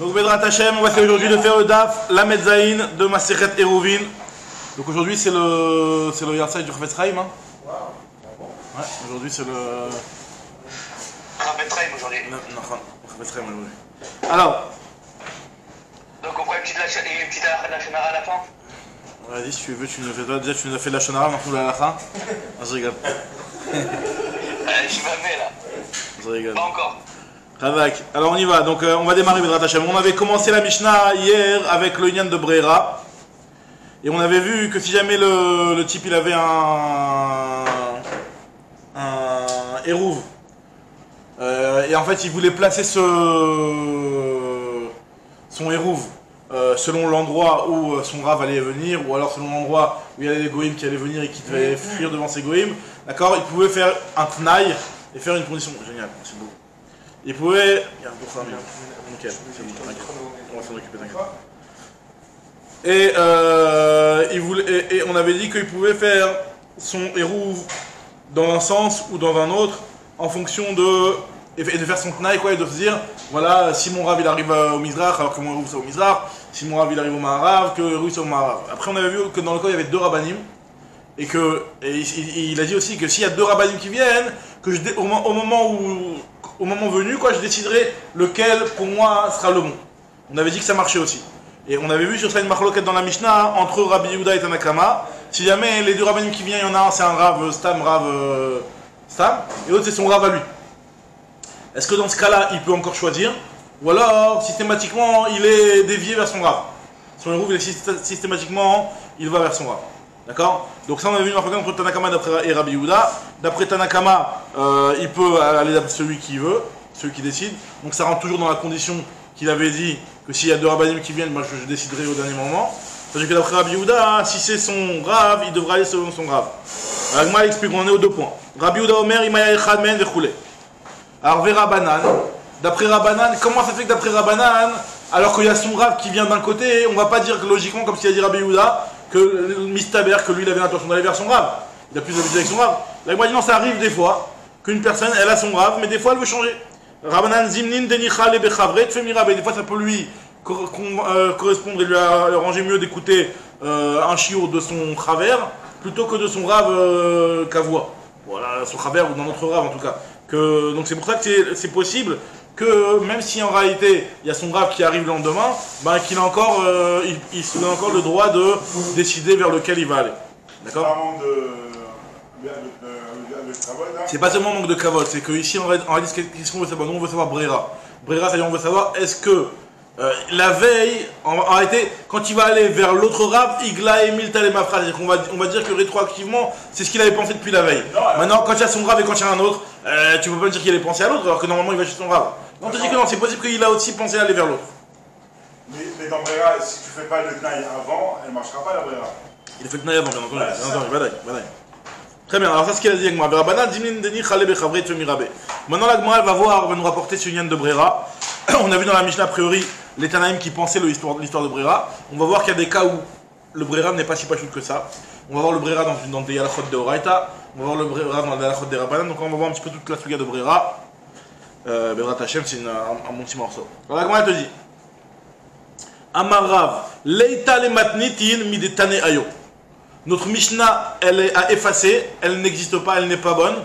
Donc Bedrat Hashem, on va essayer aujourd'hui de faire le Daf, la Medzaïn de Masechet Eruvin. Donc aujourd'hui c'est le Yarsai du Chafetz Chaim. Hein. Ouais, aujourd'hui c'est le... Chafetz Chaim aujourd'hui. Non, Chafetz Chaim aujourd'hui. Alors... Donc on prend une petite Lachonara à la fin. Vas-y, si tu veux, tu nous fais toi. Déjà tu nous as fait la Lachonara, maintenant la Lacha. Ah, je rigole. Je suis pas fait là. Je rigole. Pas encore. Ravak. Alors on y va, donc on va démarrer Bedrat Hashem. On avait commencé la Mishnah hier avec le Inyan de Brera. Et on avait vu que si jamais le type il avait un Eruv, et en fait il voulait placer son Eruv selon l'endroit où son Rav allait venir, ou alors selon l'endroit où il y avait des Goïms qui allaient venir et qui devaient fuir devant ces Goïms, d'accord, il pouvait faire un Tnaï et faire une condition. Génial, c'est beau. Il pouvait... Pour ça, nickel, c'est bon, t'inquiète. On va s'en occuper, t'inquiète. Et on avait dit qu'il pouvait faire son Eruv dans un sens ou dans un autre en fonction de... Et de faire son Tnaï, quoi, et de se dire, voilà, si mon Rav il arrive au Mizrach, alors que mon Eruv c'est au Mizrach, si mon Rav il arrive au Maharav, que le Eruv c'est au Maharav. Après on avait vu que dans le cas il y avait deux Rabbanim, et il a dit aussi que s'il y a deux Rabbanim qui viennent, que au moment venu, quoi, je déciderai lequel pour moi sera le bon. On avait dit que ça marchait aussi. Et on avait vu sur ça une marloquette dans la Mishnah entre Rabbi Yehuda et Tanakama. Si jamais les deux rabbanim qui viennent, il y en a un c'est un Rav Stam, et l'autre c'est son Rav à lui. Est-ce que dans ce cas-là, il peut encore choisir? Ou alors, systématiquement, il est dévié vers son Rav? Son Eruv, systématiquement, il va vers son Rav. D'accord? Donc ça, on avait vu une marloquette entre Tanakama et Rabbi Yehuda. D'après Tanakama, il peut aller d'après celui qui veut, celui qui décide. Donc ça rentre toujours dans la condition qu'il avait dit que s'il y a deux rabbanim qui viennent, moi je déciderai au dernier moment. C'est-à-dire que d'après Rabbi Yehuda, si c'est son Rav, il devra aller selon son Rav. Alors moi, il explique, on est aux deux points. Rabbi Yehuda Omer, Imaya Echad Men Vechoulé. Alors vers Rabbanan, d'après Rabbanan, comment ça fait que d'après Rabbanan, alors qu'il y a son Rav qui vient d'un côté, on va pas dire que logiquement, comme s'il a dit Rabbi Yehuda, que Mistaber, que lui il avait l'intention d'aller vers son Rav. Il a plus d'habitude avec son Rav. Là, moi, non, ça arrive des fois qu'une personne, elle a son Rav, mais des fois elle veut changer. Rabbanan Zimnin Denicha Le Bechavret Femirabe. Des fois ça peut lui correspondre et lui arranger mieux d'écouter un chiour de son Chaver plutôt que de son Rav Kavoua. Voilà, son Chaver ou d'un autre Rav en tout cas. Donc c'est pour ça que c'est possible que même si en réalité il y a son Rav qui arrive le lendemain, ben, qu'il a encore, il se donne encore le droit de décider vers lequel il va aller. D'accord? C'est pas seulement manque de kavod, c'est qu'ici en réalité, qu'est-ce qu'on veut savoir? Nous on veut savoir Brera. Brera, c'est-à-dire on veut savoir est-ce que la veille, en réalité, quand il va aller vers l'autre Rav, Igla et Milta et Mafra, c'est-à-dire on va dire que rétroactivement, c'est ce qu'il avait pensé depuis la veille. Maintenant, quand il y a son Rav et quand il y a un autre, tu peux pas me dire qu'il avait pensé à l'autre, alors que normalement il va chez son Rav. Non, on te dit que non, c'est possible qu'il a aussi pensé à aller vers l'autre. Mais dans Brera, si tu fais pas le Tnaï avant, elle marchera pas la Brera. Il a fait le Tnaï avant, bien entendu. Très bien, alors ça c'est ce qu'il a dit avec moi. Maintenant la Gemara va nous rapporter ce Inyan de Brera. On a vu dans la Mishnah a priori les Tanaïm qui pensaient l'histoire de Brera. On va voir qu'il y a des cas où le Brera n'est pas si pachout que ça. On va voir le Brera dans des Yalachot de Oraita. On va voir le Brera dans des Yalachot de Rabbanan. Donc on va voir un petit peu toute la suga de Brera. Bedrat Hashem, c'est un bon petit morceau. Alors la Gemara te dit Amarav, Leita le matnitin midetane ayo. Notre Mishnah, elle a effacé, elle n'existe pas, elle n'est pas bonne,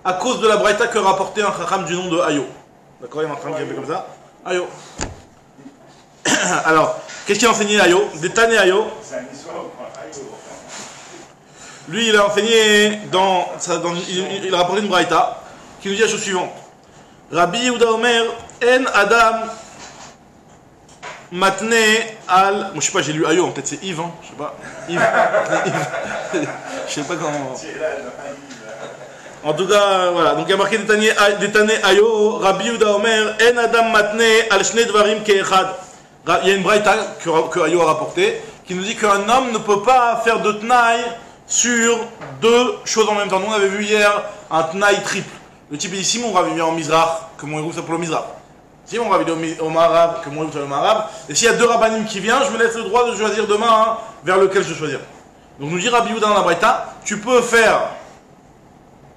à cause de la Braïta que rapportait un Chacham du nom de Ayo. D'accord, il est en train de dire comme ça. Ayo. Alors, qu'est-ce qu'il a enseigné Ayo? Des Tané Ayo. Lui, il a enseigné il a rapporté une Braïta qui nous dit la chose suivante. Rabbi Yehuda Omer, En Adam Matne al... Moi je sais pas, j'ai lu Ayo, peut-être c'est Yves, hein, je sais pas. Yves. Je sais pas comment... En tout cas, voilà. Donc il y a marqué Détané Ayo, Rabbi Yehuda Omer, En Adam Matne al Shne Dvarim Keechad. Il y a une braïta que Ayo a rapporté, qui nous dit qu'un homme ne peut pas faire de Tnaï sur deux choses en même temps. Nous on avait vu hier un Tnaï triple. Le type il dit, si mon Rav vient en Mizrach, que mon héros s'appelle au Mizrach. Si mon Rav est au Maharav, que mon Rav est au Maharav, et s'il y a deux Rabbanim qui viennent, je me laisse le droit de choisir demain vers lequel je choisir. Donc nous dit Rabbi Yehuda dans la Braïta, tu peux faire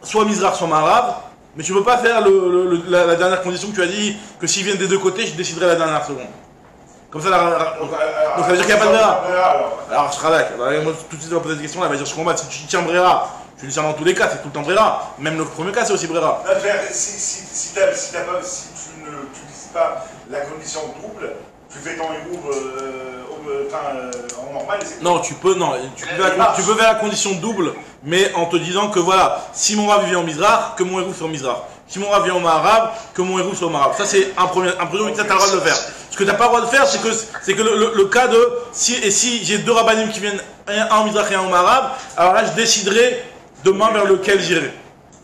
soit Mizrach, soit Maharav, mais tu ne peux pas faire la dernière condition que tu as dit, que s'ils viennent des deux côtés, je déciderai la dernière seconde. Comme ça, donc ça veut dire qu'il n'y a pas de Brera. Alors, je serai d'accord. Moi, tout de suite, on va poser cette question-là. Elle va dire, je comprends pas. Si tu tiens Brera, tu le tiens dans tous les cas, c'est tout le temps Brera. Même le premier cas, c'est aussi Brera. Si tu n'utilises pas la condition double, tu fais ton hérouve en normal. Non, tu peux faire la condition double, mais en te disant que voilà, si mon Rav vient au Mizrach, que mon hérouve soit au Mizrach. Si mon Rav vient au Maharav, que mon hérouve soit au Maharav. Ça, c'est un premier que tu as le droit de le faire. Ce que tu n'as pas le droit de faire, c'est que le cas de si j'ai deux rabbanim qui viennent, un au Mizrach et un au Maharav, alors là, je déciderai demain vers lequel j'irai.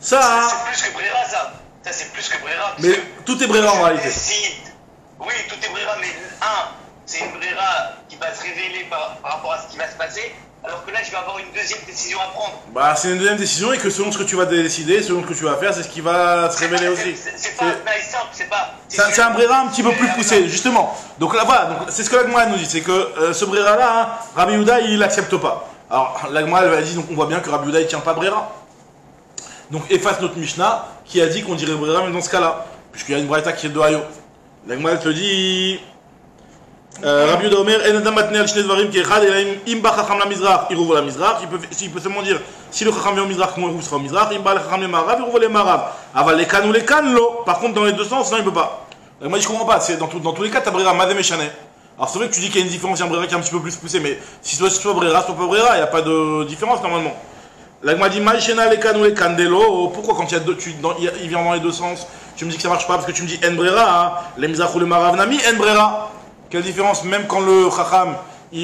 Ça, c'est plus que Brera, ça. Ça, c'est plus que Brera. Mais tout est Brera en réalité. Oui, tout est Brera, mais c'est une Brera qui va se révéler par rapport à ce qui va se passer, alors que là, je vais avoir une deuxième décision à prendre. Bah, c'est une deuxième décision et que selon ce que tu vas décider, selon ce que tu vas faire, c'est ce qui va se révéler aussi. C'est pas simple, c'est pas. C'est un Brera un petit peu plus poussé, justement. Donc là, voilà, c'est ce que l'Agma nous dit, c'est que ce Brera-là, Rabbi Yehuda, il l'accepte pas. Alors, l'Agma, elle a dit, donc on voit bien que Rabbi Yehuda, il tient pas Brera. Donc, efface notre Mishnah, qui a dit qu'on dirait Brera, même dans ce cas-là, puisqu'il y a une Braïta qui est de Hayo. L'Agma, elle te dit. Rabbi Yehuda Omer, en adam matne al shnei dvarim ki echad, im ba chacham la mizrach, iruv la mizrach. Il peut seulement dire, si le chacham vient au mizrach, mon iruv sera au mizrach, im ba le chacham le marav, iruv le marav. Aval les kan ou les kan, lo. Par contre, dans les deux sens, non, il peut pas. Moi, je comprends pas. Dans tous les cas, t'as Brera, Madem et Chané. Alors, c'est vrai que tu dis qu'il y a une différence, il y a un Brera qui est un petit peu plus poussé, mais si soit Brera, soit pas Brera, il n'y a pas de différence normalement. L'Agma dit, Maïchena les kan ou les kan delo. Pourquoi quand il vient dans les deux sens, tu me dis que ça marche pas? Parce que tu me dis en Brera, les mizrach ou le marav nami, en Brera. Quelle différence, même quand le Chacham, tu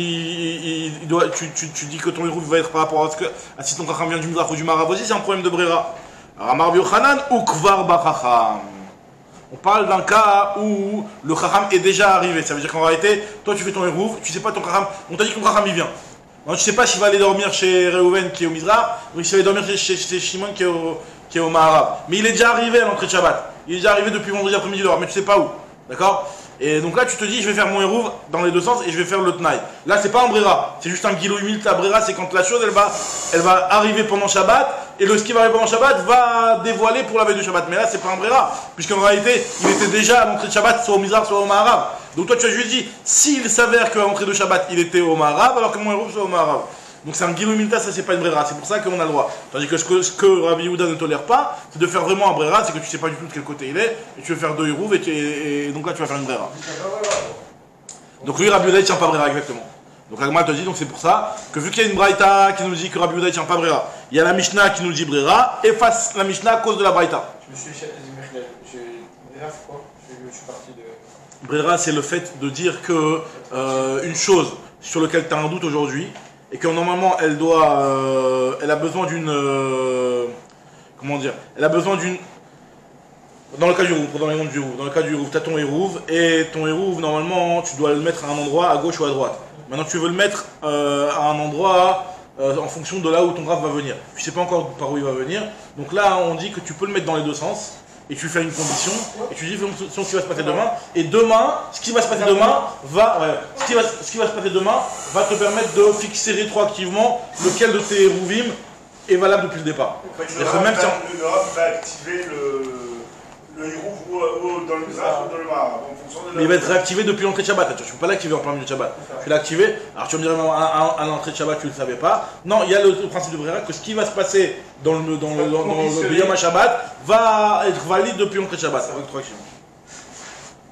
dis que ton héros va être par rapport à si ton Chacham vient du Mizrach ou du Marav aussi, c'est un problème de Brera. Alors, Amar Yochanan ou Kvar ba Chacham. On parle d'un cas où le Chacham est déjà arrivé. Ça veut dire qu'en réalité, toi tu fais ton héros, tu sais pas ton Chacham, on t'a dit que ton Chacham il vient. Alors, tu sais pas s'il va aller dormir chez Reuven qui est au Mizrach ou s'il va aller dormir chez Shimon qui est au Maharav. Mais il est déjà arrivé à l'entrée de Shabbat. Il est déjà arrivé depuis vendredi après-midi dehors, mais tu sais pas où. D'accord? Et donc là, tu te dis, je vais faire mon hérouve dans les deux sens et je vais faire le tnaï. Là, c'est pas un brera, c'est juste un guilou humile. Ta brera, c'est quand la chose, elle va arriver pendant Shabbat et ce qui va arriver pendant Shabbat va dévoiler pour la veille de Shabbat. Mais là, c'est pas un brera, puisqu'en réalité, il était déjà à l'entrée de Shabbat, soit au Mizrach, soit au Maharav. Donc toi, tu as juste dit, s'il s'avère qu'à l'entrée de Shabbat, il était au Maharav, alors que mon hérouve soit au Maharav. Donc c'est un guilou humilta, ça c'est pas une brera, c'est pour ça qu'on a le droit. Tandis que ce que Rabbi Yehuda ne tolère pas, c'est de faire vraiment un brera, c'est que tu sais pas du tout de quel côté il est, et tu veux faire deux hérouves, et donc là tu vas faire une brera. Donc lui, Rabbi Yehuda, il tient pas brera, exactement. Donc l'Agma te dit, donc c'est pour ça que vu qu'il y a une braïta qui nous dit que Rabbi Yehuda, il tient pas brera, il y a la Mishnah qui nous dit brera, efface la Mishnah à cause de la braïta. Brera, c'est quoi? Je suis parti de. Brera, c'est le fait de dire que une chose sur laquelle tu as un doute aujourd'hui, et que normalement elle a besoin d'une comment dire, elle a besoin d'une, dans le cas du hérouve, dans l'exemple du hérouve, dans le cas du hérouve, tu as ton hérouve, et ton hérouve normalement tu dois le mettre à un endroit à gauche ou à droite. Maintenant tu veux le mettre à un endroit en fonction de là où ton Rav va venir. Tu sais pas encore par où il va venir, donc là on dit que tu peux le mettre dans les deux sens. Et tu fais une condition, et tu dis ce qui va se passer demain, et demain, ce qui va se passer demain ce qui va se passer demain va te permettre de fixer rétroactivement lequel de tes rouvim est valable depuis le départ. En fait, le Rav va activer le hérouve ou dans le Mizrach ou dans le Maharav, en fonction de Mais il va être réactivé depuis l'entrée de Shabbat. Tu ne peux pas l'activer en plein milieu de Shabbat. Tu l'as activé, alors tu vas me dire à l'entrée de Shabbat tu ne le savais pas. Non, il y a le principe de Brera que ce qui va se passer dans le Yom HaShabbat va être valide depuis l'entrée de Shabbat, avec trois actions.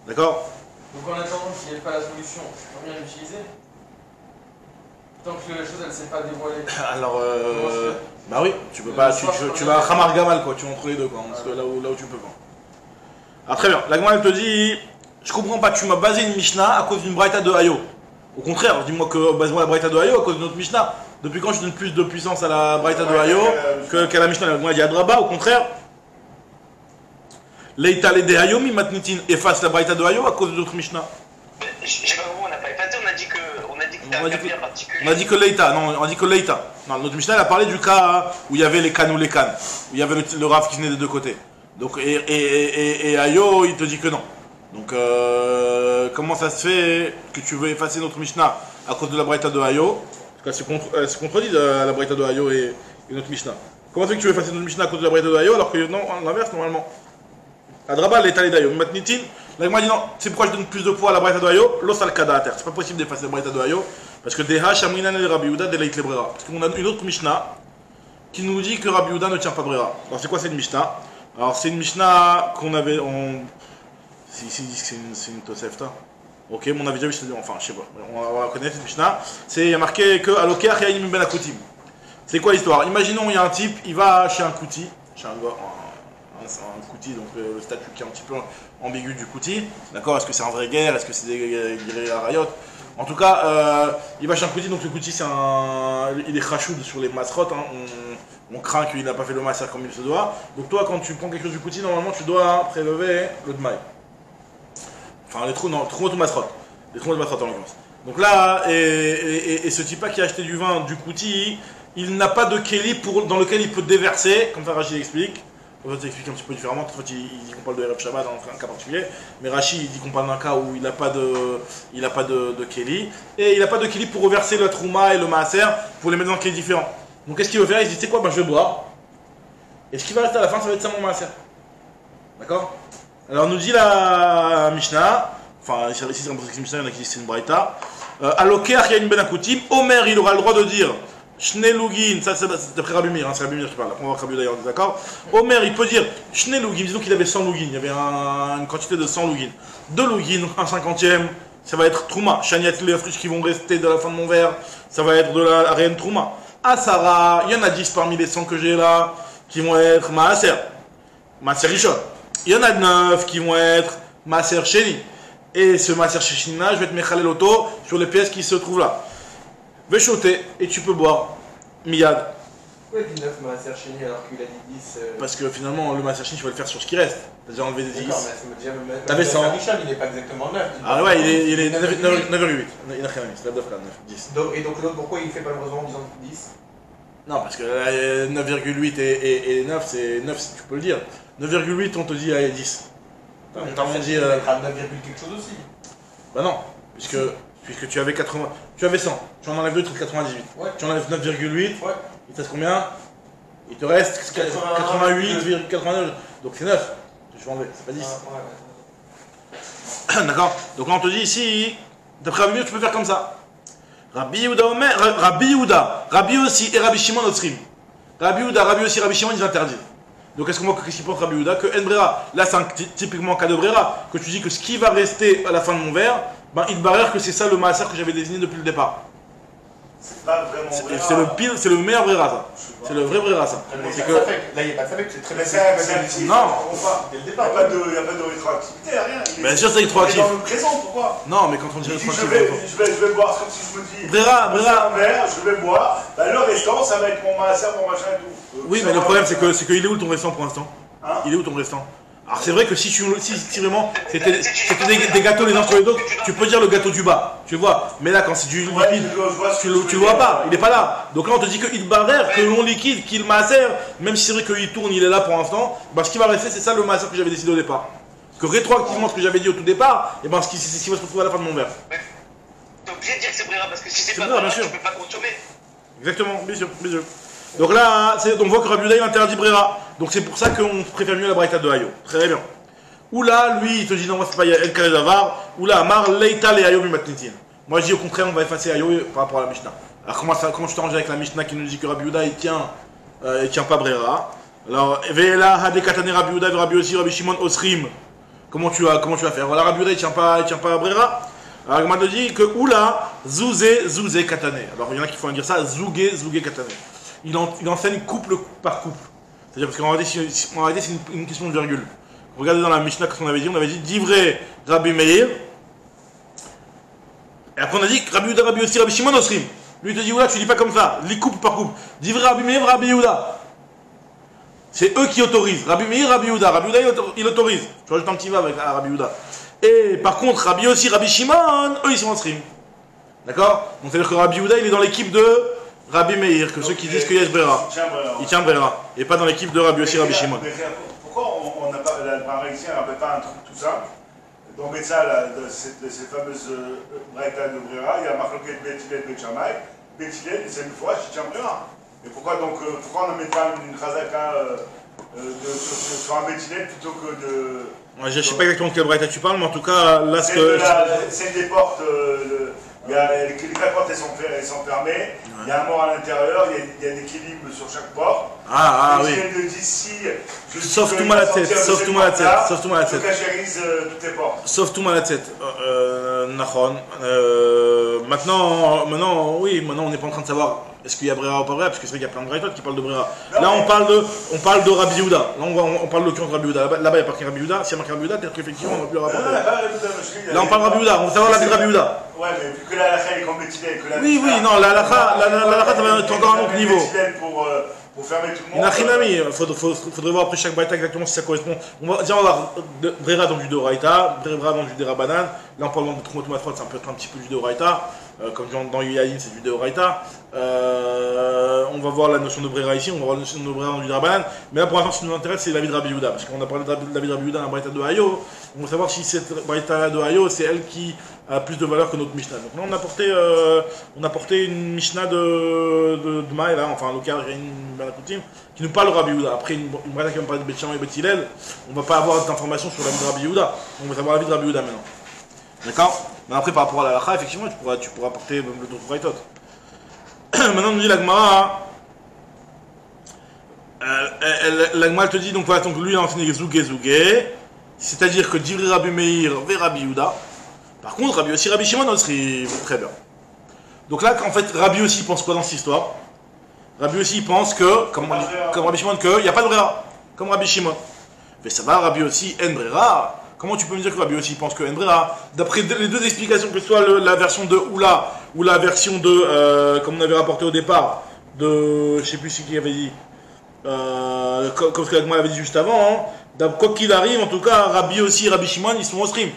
D'accord? Donc en attendant qu'il n'y ait pas la solution, je peux bien l'utiliser. Tant que la chose elle ne s'est pas dévoilée. Alors, bah oui, tu peux pas, tu vas Hamar Gamal quoi, tu vas entre les deux quoi, là où tu peux pas. Ah très bien, la Gemara elle te dit, je comprends pas, tu m'as basé une Mishnah à cause d'une Braïta de Hayo. Au contraire, dis-moi que base-moi la Braïta de Hayo à cause de notre Mishnah. Depuis quand je donne plus de puissance à la Braïta de Hayo qu'à la Mishnah? La Gemara dit Adraba, au contraire. Leïta de Hayo mi matnitin, efface la Braïta de Hayo à cause de notre Mishnah. Je sais pas où on n'a pas effacé, on a dit que t'as un cas bien particulier. On a dit que Leïta, non, on a dit que Leïta. Non, notre Mishnah elle a parlé du cas où il y avait les cannes ou les cannes, où il y avait le Rav qui venait des deux côtés. Donc, et Ayo, il te dit que non. Donc, comment ça se fait que tu veux effacer notre Mishnah à cause de la Braïta de Ayo? Parce qu'elle se contredit la Braïta de Ayo et notre Mishnah. Comment ça fait que tu veux effacer notre Mishnah à cause de la Braïta de Ayo alors que non, l'inverse normalement? Adraba, l'état d'Ayo. Matnitin, L'Agma dit non, c'est pourquoi je donne plus de poids à la Braïta de Hayo, l'os al kada à terre. C'est pas possible d'effacer la Braïta de Hayo, parce que Deha, Shamrinan et Rabbi Yehuda, Delait le Brera. Parce qu'on a une autre Mishnah qui nous dit que Rabbi Yehuda ne tient pas Brera. Alors c'est quoi cette Mishnah? Alors c'est une Mishnah qu'on avait. Si disent que c'est une Tosefta. Ok, mais on avait déjà vu, enfin je sais pas, on la connaît cette Mishnah. Il y a marqué que Aloker Yaim Ben Akutim. C'est quoi l'histoire? Imaginons il y a un type, il va chez un Kouti, chez un Kouti, donc le statut qui est un petit peu ambigu du Kouti, d'accord? Est-ce que c'est un vrai guerre? Est-ce que c'est des guerriers à Rayot? En tout cas, il va chez un Kouti, donc le Kouti il est khachoud sur les masrotes, hein. On craint qu'il n'a pas fait le massacre comme il se doit. Donc toi, quand tu prends quelque chose du Kouti, normalement tu dois prélever le Dmaï. Enfin, les trous de masrot. Les trous de masrot en l'occurrence. Donc là, et ce type-là qui a acheté du vin du Kouti, il n'a pas de kéli dans lequel il peut déverser, comme ça Rachid explique. On va t'expliquer un petit peu différemment. En fait, il dit qu'on parle de Erev Shabbat dans un cas particulier. Mais Rachid, il dit qu'on parle d'un cas où il n'a pas de kéli. Et il n'a pas de kéli pour reverser la trouma et le maaser, pour les mettre dans un kéli différent. Donc qu'est-ce qu'il veut faire? Il dit, tu sais quoi, ben, je vais boire. Et ce qui va rester à la fin, ça va être ça mon maaser. D'accord? Alors nous dit la Mishnah, enfin ici c'est une Mishnah, il y en a qui disent c'est une Braïta. Aloker Yain Ben Akutim, Omer il aura le droit de dire Shnelugin, ça c'est d'après Rabbi Meir, hein, c'est Rabbi Meir qui parle, après on va voir Rabbi d'ailleurs, d'accord? Omer il peut dire Shnelugin, disons qu'il avait 100 lugin, il y avait une quantité de 100 lugin. 2 lugin, donc un cinquantième, ça va être Trouma. Shaniat les friches qui vont rester de la fin de mon verre, ça va être de la reine Trouma. Asara, il y en a 10 parmi les 100 que j'ai là, qui vont être Maaser, Maaser Rishon. Il y en a 9 qui vont être Maaser Sheni. Et ce Maaser Sheni là, je vais te mechalel auto sur les pièces qui se trouvent là. Véchoté, et tu peux boire. Miyad. Pourquoi il dit 9 Maaser Sheni alors qu'il a dit 10 Parce que finalement, le Maaser Sheni, tu vas le faire sur ce qui reste. T'as déjà enlevé des 10. D'accord, mais ça me dit même. T'avais 100. Richard, il n'est pas exactement 9. Ah ouais, il est 9,8. Il n'a rien mis, c'est la 9, 10. Et donc l'autre, pourquoi il fait pas malheureusement en disant 10? Non, parce que 9,8 et 9, c'est 9, tu peux le dire. 9,8, on te dit allez, 10. On t'a dit. Il mettra 9, quelque chose aussi. Bah non, puisque tu avais 80. Tu avais 100. Tu en enlèves 2, tu as 98. Ouais. Tu enlèves 9,8. Ouais. Il te reste combien? Il te reste 88,89. Donc c'est 9. Je vais enlever, c'est pas 10. Ah, ouais. D'accord. Donc là on te dit ici, d'après Rabbi, tu peux faire comme ça. Rabbi aussi et Rabbi Shimon Otsrim. Rabbi aussi, Rabbi Shimon ils interdisent. Donc qu'est-ce qu'il pense Rabbi Yehuda? Que En Brera, là c'est typiquement un cas de Brera, que tu dis que ce qui va rester à la fin de mon verre, ben il barère que c'est ça le maaser que j'avais désigné depuis le départ. C'est pas vraiment Brera. C'est le pire, c'est le meilleur Brera ça. C'est le vrai Brera ça. C'est que... Là il n'y a pas de Safek, c'est très bien. C'est non. Dès le départ. Il n'y a pas de rétroactivité, rien. Bien sûr c'est rétroactif. Dans le présent, pourquoi? Non mais quand on dit rétroactif. Je vais boire, comme si je me dis. Brera. Je vais boire, ben, le restant ça va être mon maaser, mon machin et tout. Oui, mais le problème, c'est que il est où ton restant pour l'instant? Hein? Il est où ton restant? Alors, c'est vrai que si vraiment c'était des gâteaux les uns sur les autres, tu peux dire le gâteau du bas, tu vois. Mais là, quand c'est du liquide, tu le vois pas, il est pas là. Donc là, on te dit qu'il barère, que l'on liquide, qu'il maaser, même si c'est vrai qu'il tourne, il est là pour l'instant, bah, ce qui va rester, c'est ça le maaser que j'avais décidé au départ. Que rétroactivement, ce que j'avais dit au tout départ, et ben, c'est ce qui va se retrouver à la fin de mon verre. T'es obligé de dire que c'est Brera, parce que si c'est pas Brera, Brera, tu peux pas consommer. Exactement, bien sûr. Donc là, on voit que Rabbi Yehuda il interdit Brera. Donc c'est pour ça qu'on préfère mieux la Braïta de Hayo. Très bien. Ou là, lui, il te dit non, moi c'est pas El Kare Davar. Ou là, Amar Leita le Hayo Bimatnitin. Moi je dis au contraire, on va effacer Hayo par rapport à la Mishnah. Alors comment je t'arrange avec la Mishnah qui nous dit que Rabbi Yehuda il tient pas Brera. Alors, Ve'ela Hadekatane Rabbi Yehuda, Rabbi aussi, Rabbi Shimon Osrim. Comment tu vas faire? Voilà, Rabbi Yehuda il tient pas Brera. Alors, il m'a dit que Oula, Zouzé Katane. Alors, il y en a qui font dire ça, Zougé Katane. Il enseigne couple par couple. C'est-à-dire parce qu'en réalité, c'est une question de virgule. Regardez dans la Mishnah qu'on avait dit Divré Rabbi Meir. Et après on a dit Rabbi Yehuda, Rabbi aussi, Rabbi Shimon Osrim. Lui il te dit oula, tu dis pas comme ça, lis couple par couple. Divré Rabbi Meir, Rabbi Yehuda. C'est eux qui autorisent. Rabbi Meir, Rabbi Yehuda. Rabbi Yehuda il autorise. Tu rajoutes un petit va avec Rabbi Yehuda. Et par contre, Rabbi aussi, Rabbi Shimon, eux ils sont Osrim. D'accord? Donc c'est-à-dire que Rabbi Yehuda il est dans l'équipe de Rabbi Meir, que ceux qui disent qu'il y a Brera. Il tient Brera. Et pas dans l'équipe de Rabbi aussi, Rabbi Shimon. Pourquoi on n'a pas, par ici, on n'avait pas un truc tout ça? Dans Betsa, de ces fameuses Braïta de Brera, il y a Marloquet Bethilel et Betchamay. Bethilel, c'est une fois, il tient Brera. Et pourquoi on ne met pas une Chazaka sur un Bétinet plutôt que de. Ouais, je sais pas exactement de quelle braïta tu parles, mais en tout cas, là, ce que. Celle des portes, les 4 portes elles sont fermées, ouais. Il y a un mort à l'intérieur, il y a des kilim sur chaque porte. Ah oui. Sauf tout mal à la tête, sauf tout mal à la tête, sauf tout mal à la tête. Je cachérise toutes les portes. Sauf tout mal à la tête. Nahon. Maintenant, on n'est pas en train de savoir est-ce qu'il y a Brera ou pas Brera, parce que c'est vrai qu'il y a plein de braïtot qui parlent de Brera. Là, on parle de Rabbi Yehuda. Là, on parle de l'occurrence de Rabbi Yehuda. Là-bas, il n'y a pas qu'un Rabbi Yehuda. S'il y a marqué Rabbi Yehuda, peut-être qu'effectivement, on va plus le rapporter. Là, on parle de Rabbi Yehuda. On va savoir l'avis de Rabbi Yehuda. Ouais, mais vu que la halakha est comme Bétinet, que la oui, non, la halakha, ça va être encore un autre niveau. Pour fermer tout le monde. Il faudrait voir après chaque braïta exactement si ça correspond. On va voir Brera dans du Doraïta, Brera dans du Derabanan. Là, on parle de Trumot Matrot, ça peut être un petit peu du Doraïta. Comme dans Yayin, c'est du Doraïta. On va voir la notion de Brera ici, on va voir la notion de Brera dans du Derabanan. Mais là, pour l'instant, ce qui nous intéresse, c'est l'avis de Rabbi Yehuda. Parce qu'on a parlé de l'avis de Rabbi Yehuda dans la braïta de Hayo. On va savoir si cette braïta de Hayo, c'est elle qui a plus de valeur que notre Mishnah. Donc là, on a apporté une Mishnah de Maï, là, enfin, Lokar, qui nous parle de Rabbi Yehuda. Après, une braïta qui va me parler de Beth Shammai et Beth Hillel, on va pas avoir d'informations sur l'avis de Rabbi Yehuda. On va savoir l'avis de Rabbi Yehuda maintenant. D'accord? Mais après, par rapport à la halakha, effectivement, tu pourras apporter d'autres braïtot. Maintenant, on nous dit la Gemara. La Gemara te dit, donc voilà, donc lui, il a enseigné Zougé. C'est-à-dire que Divri Rabbi Meir vers Rabbi Yehuda. Par contre, Rabbi Shimon serait très bien. Donc là, en fait, Rabbi aussi pense quoi dans cette histoire? Rabbi aussi pense que, comme Rabbi Shimon, qu'il n'y a pas de brera, comme Rabbi Shimon. Mais ça va, Rabbi aussi, en brera. Comment tu peux me dire que Rabbi aussi pense que en brera? D'après les deux explications, que ce soit la version de Oula ou la version de, comme on avait rapporté au départ, de, je sais plus ce qu'il avait dit, comme ce que l'Agma avait dit juste avant, hein, quoi qu'il arrive, en tout cas, Rabbi aussi et Rabbi Shimon, ils sont au stream.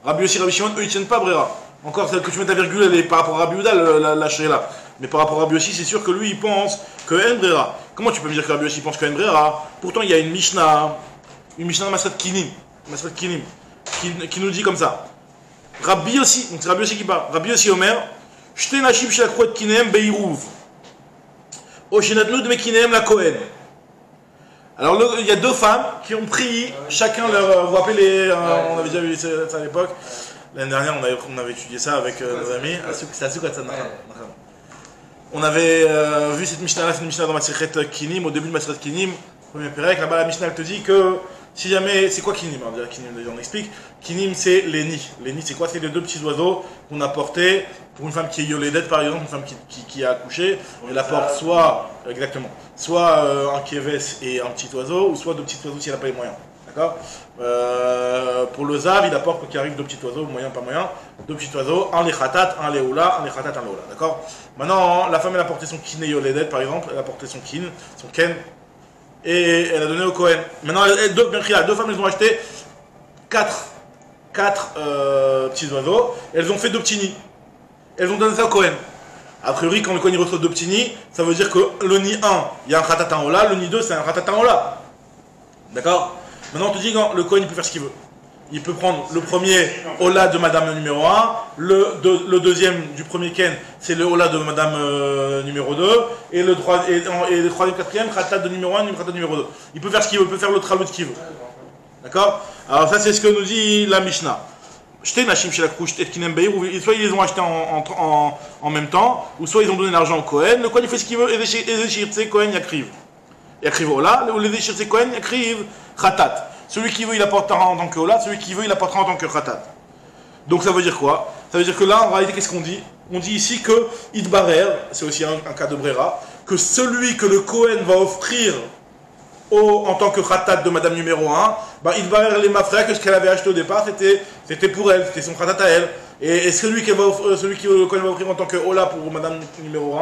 Rabbi aussi et Rabbi Shimon, eux, ils tiennent pas brera. Encore, celle que tu mets ta virgule, elle est par rapport à Rabbi Yehuda, la là. Mais par rapport à Rabbi aussi, c'est sûr que lui, il pense que en brera. Comment tu peux me dire que Rabbi aussi pense que en brera? Pourtant, il y a une Mishnah de Masrat Kinim, qui nous dit comme ça. Rabbi aussi, donc c'est Rabbi aussi qui parle. Rabbi aussi Omer, Shte Nashim Shelakruet Kinem Beiruv, Oshenatnu de Kinem la Kohen. Alors il y a deux femmes qui ont pris chacun leur. Vous vous rappelez on avait déjà vu ça à l'époque. L'année dernière, on avait étudié ça avec nos amis. C'est à Sukkot. On avait vu cette Mishnah-là, c'est une Mishnah dans Masechet Kinim, au début de Masechet Kinim, premier Pérec. Là-bas, la Mishnah elle te dit que si jamais. C'est quoi Kinim? Alors, Kinim, déjà, on explique. Kinim, c'est les nids. Les nids, c'est quoi? C'est les deux petits oiseaux qu'on a portés pour une femme qui est yolédette, par exemple, une femme qui a accouché. Elle apporte soit, exactement, soit un kéves et un petit oiseau, ou soit deux petits oiseaux si elle n'a pas les moyens. D'accord? Pour le Zav, il apporte quoi qu'il arrive deux petits oiseaux, moyen, pas moyen, deux petits oiseaux, un les khatat, un les oula, un les khatat, un les oula. D'accord? Maintenant, la femme, elle a porté son kin et yoledet, par exemple, elle a porté son kin, son ken, et elle a donné au Kohen. Maintenant, deux femmes, elles ont acheté quatre petits oiseaux, et elles ont fait deux petits nids. Elles ont donné ça au Kohen. A priori, quand le Kohen reçoit deux petits nids, ça veut dire que le nid 1, il y a un khatat, un oula, le nid 2, c'est un khatat, un oula. D'accord? Maintenant, on te dit que le Kohen, il peut faire ce qu'il veut. Il peut prendre le premier Ola de Madame numéro 1, le deuxième du premier Ken, c'est le Ola de Madame numéro 2, et le troisième, quatrième, Khatat de numéro 1, Khatat de numéro 2. Il peut faire ce qu'il veut, il peut faire le tralut qu'il veut. D'accord? Alors ça, c'est ce que nous dit la Mishnah. Soit ils les ont achetés en même temps, ou soit ils ont donné l'argent au Kohen. Le Kohen, il fait ce qu'il veut, et les Kohen, yakriv. Yakriv Ola, ou les Kohen, yakriv Khatat. Celui qui veut, il apportera en tant que Ola, celui qui veut, il apportera en tant que Khatat. Donc ça veut dire quoi? Ça veut dire que là, en réalité, qu'est-ce qu'on dit? On dit ici que Idbarer, c'est aussi un cas de Brera, que celui que le Kohen va offrir en tant que Khatat de Madame numéro 1, Idbarer les mafra que ce qu'elle avait acheté au départ, c'était pour elle, c'était son Khatat à elle. Et celui que le Kohen va offrir en tant que Ola pour Madame numéro 1,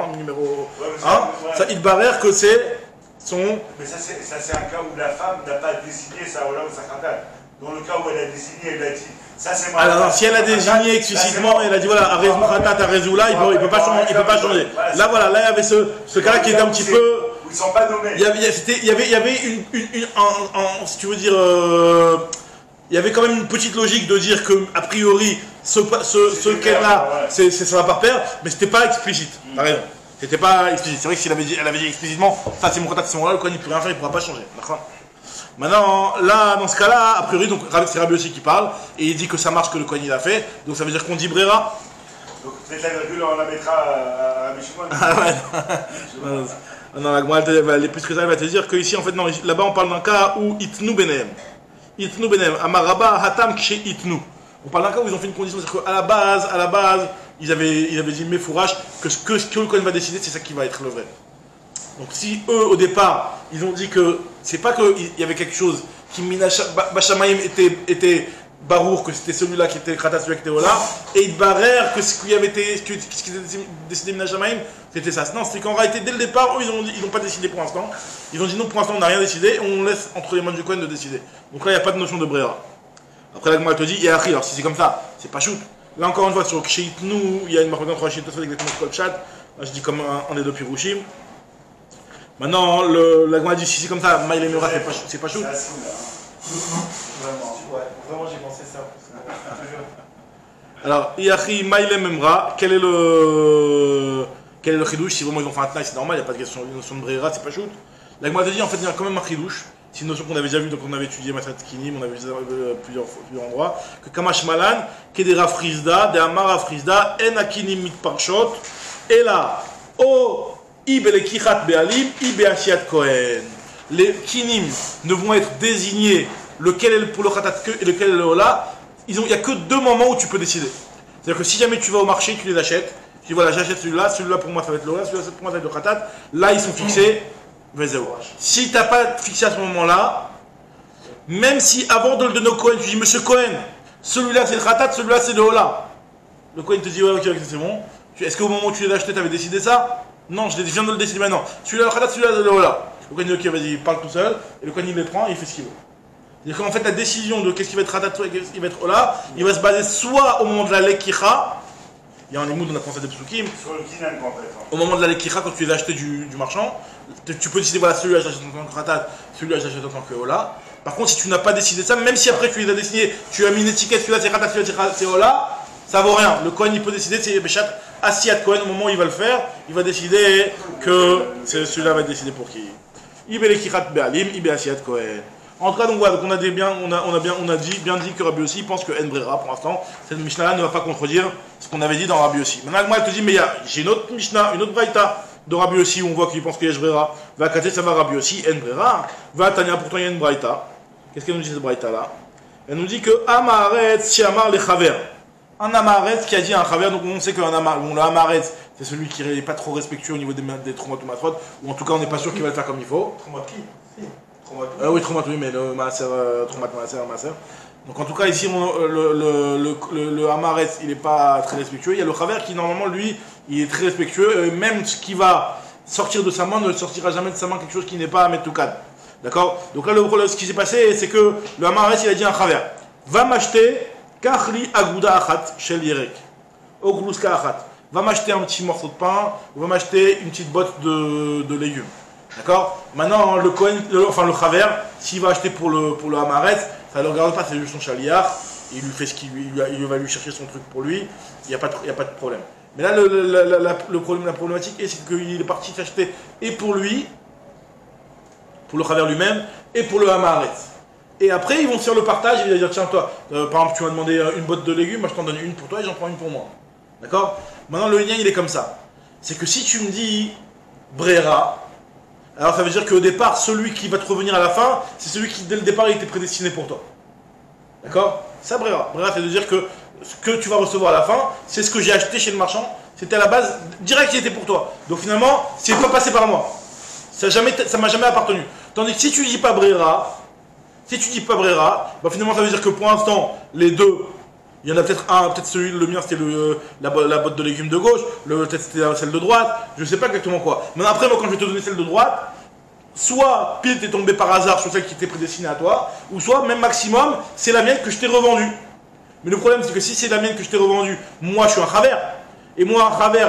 ça Idbarer que c'est son... Mais ça c'est un cas où la femme n'a pas désigné sa Ola ou sa Khatat. Dans le cas où elle a désigné, elle a dit... Ça c'est alors si elle a désigné explicitement, elle a dit voilà, Arezou Khatat, Arezou là, il peut pas changer. Là voilà, là il y avait ce cas-là qui était un petit peu... Où ils sont pas nommés. Il y avait si tu veux dire... il y avait quand même une petite logique de dire que, a priori, ce cas-là, ça va par pair, mais c'était pas explicite. T'as raison. C'était pas explicite. C'est vrai que si elle avait dit explicitement, ça c'est mon contact, c'est mon là, le Kohen il peut rien faire, il pourra pas changer. D'accord? Maintenant, là, dans ce cas-là, a priori, donc c'est Rabbi aussi qui parle, et il dit que ça marche que le Kohen il a fait, donc ça veut dire qu'on dit Brera. Donc peut-être la virgule, on la mettra à Rabbi Shimon. Ah ouais, non, la Gemara, elle va aller plus que ça, elle va te dire qu'ici, en fait, non, là-bas, on parle d'un cas où Itnu Benem. Itnu Benem, Amaraba Hatam Kshe Itnu. On parle d'un cas où ils ont fait une condition, c'est-à-dire qu'à la base, ils avaient dit Mefourash, que ce que le Kohen va décider, c'est ça qui va être le vrai. Donc si eux, au départ, ils ont dit que c'est pas qu'il y avait quelque chose qui Bachamaïm était Barour, que c'était celui-là qui était Kratat, celui qui était Ola, et il barère que ce qui avait été, ce qui était décidé Minachamaïm, c'était ça. Non, c'est qu'en réalité, dès le départ, eux, ils n'ont pas décidé pour l'instant. Ils ont dit non, pour l'instant, on n'a rien décidé, on laisse entre les mains du Kohen de décider. Donc là, il n'y a pas de notion de Brera. Après, la Gemara te dit, et Akhi, alors si c'est comme ça, c'est pas shoot. Là, encore une fois, sur Ksheitnu, il y a une marque entre Ksheitnu et exactement ce Kolchat. Là, je dis comme un des deux Pirushim. Maintenant, la Gemara dit si c'est comme ça, Maïl et Mura, c'est pas chaud. C'est assis là. Vraiment, ouais, vraiment j'ai pensé ça. Alors, Iachi Maïl et Mura, quel est le chidouche? Si vraiment ils ont fait un tnaï, c'est normal, il n'y a pas de notion de Brera, c'est pas chaud. La Gemara dit en fait, il y a quand même un chidouche. C'est une notion qu'on avait déjà vue, donc on avait étudié Masat Kinim, on avait vu plusieurs endroits. Que Kamash Malan, Kedera Frisda, De Amara Frisda, En Akinim Mit Parshot, et là, O. Les kinim ne vont être désignés lequel est pour le khatat et lequel est le hola. Il n'y a que deux moments où tu peux décider. C'est-à-dire que si jamais tu vas au marché, tu les achètes. Tu dis voilà, j'achète celui-là pour moi ça va être le hola, celui-là pour moi ça va être le khatat. Là ils sont fixés. Si tu n'as pas fixé à ce moment-là, même si avant de le donner au Kohen, tu dis monsieur Kohen, celui-là c'est le khatat, celui-là c'est le hola. Le Kohen te dit ouais, ok, c'est bon. Est-ce qu'au moment où tu les as achetés, tu avais décidé ça? Non, je viens de le décider maintenant. Celui-là, le khatat, celui-là, le hola. Le Kohen dit ok, vas-y, parle tout seul. Et le Kohen il les prend et il fait ce qu'il veut. C'est-à-dire qu'en fait, la décision de qu'est-ce qui va être khatat, qu'est-ce qui va être hola, il va se baser soit au moment de la lekicha. Il y a un émoud, on a pensé des psukim. Sur le kinan, en fait. Au moment de la lekicha, quand tu les as achetés du marchand, tu peux décider voilà, celui-là, j'achète en tant que khatat, celui-là, j'achète en tant que hola. Par contre, si tu n'as pas décidé ça, même si après tu les as dessinés, tu as mis une étiquette, celui-là c'est khatat, celui-là c'est hola, ça vaut rien. Le Kohen il peut décider, c'est Béchat. Asiat Kohen, au moment où il va le faire, il va décider que celui-là va être décidé pour qui. Ibelekichat Be'alim, Ibe Asiat Kohen. En tout cas, donc voilà, donc on a dit que Rabbi aussi pense que En Brera, pour l'instant, cette Mishnah-là ne va pas contredire ce qu'on avait dit dans Rabbi aussi. Maintenant, moi, elle te dit, mais j'ai une autre Mishnah, une autre Braïta de Rabbi aussi, où on voit qu'il pense qu'il y a Brera. Va Katé, ça va Rabbi aussi, En Brera. Va Tania, pourtant il y a une Braïta. Qu'est-ce qu'elle nous dit cette Braïta-là? Elle nous dit que Amaret, Siamar, les Chaver. Un Amaretz qui a dit à un Chaver, donc on sait qu'un le Amaretz, c'est celui qui n'est pas trop respectueux au niveau des traumatomatotes, ou en tout cas on n'est pas sûr qu'il va le faire comme il faut. Oui, traumatomie, mais le Maaser, Maaser. Donc en tout cas ici, le Amaretz, il n'est pas très respectueux. Il y a le Chaver qui normalement, lui, il est très respectueux. Même ce qui va sortir de sa main ne sortira jamais de sa main quelque chose qui n'est pas à mettre tout cadre. D'accord? Donc là, ce qui s'est passé, c'est que le Amaretz, il a dit à un Chaver, va m'acheter Kachli Aguda Achat Shel Yerek. Ogluska Achat. Va m'acheter un petit morceau de pain, ou va m'acheter une petite botte de légumes. D'accord? Maintenant, le Kohen, le Chaver, s'il va acheter pour le Hamaretz, ça ne le regarde pas, c'est juste son chaliard. Il lui fait ce qu'il il va lui chercher son truc pour lui. Il n'y a pas de problème. Mais là, la problématique, c'est qu'il est parti s'acheter et pour lui, pour le Chaver lui-même, et pour le Hamaretz. Et après, ils vont se faire le partage, et il va dire, tiens, toi, par exemple, tu m'as demandé une botte de légumes, moi je t'en donne une pour toi et j'en prends une pour moi. D'accord? Maintenant, le lien, il est comme ça. C'est que si tu me dis Brera, alors ça veut dire qu'au départ, celui qui va te revenir à la fin, c'est celui qui, dès le départ, il était prédestiné pour toi. D'accord? Ça, Brera. Brera, c'est de dire que ce que tu vas recevoir à la fin, c'est ce que j'ai acheté chez le marchand, c'était à la base, direct, il était pour toi. Donc finalement, c'est pas passé par moi. Ça m'a jamais appartenu. Tandis que si tu dis pas Brera, bah finalement ça veut dire que pour l'instant, les deux, il y en a peut-être un, peut-être celui, le mien c'était la botte de légumes de gauche, peut-être c'était celle de droite, je sais pas exactement quoi. Mais après, moi quand je vais te donner celle de droite, soit pile t'es tombé par hasard sur celle qui était prédestinée à toi, ou soit même maximum, c'est la mienne que je t'ai revendue. Mais le problème c'est que si c'est la mienne que je t'ai revendue, moi je suis un Chaver. Et moi un Chaver,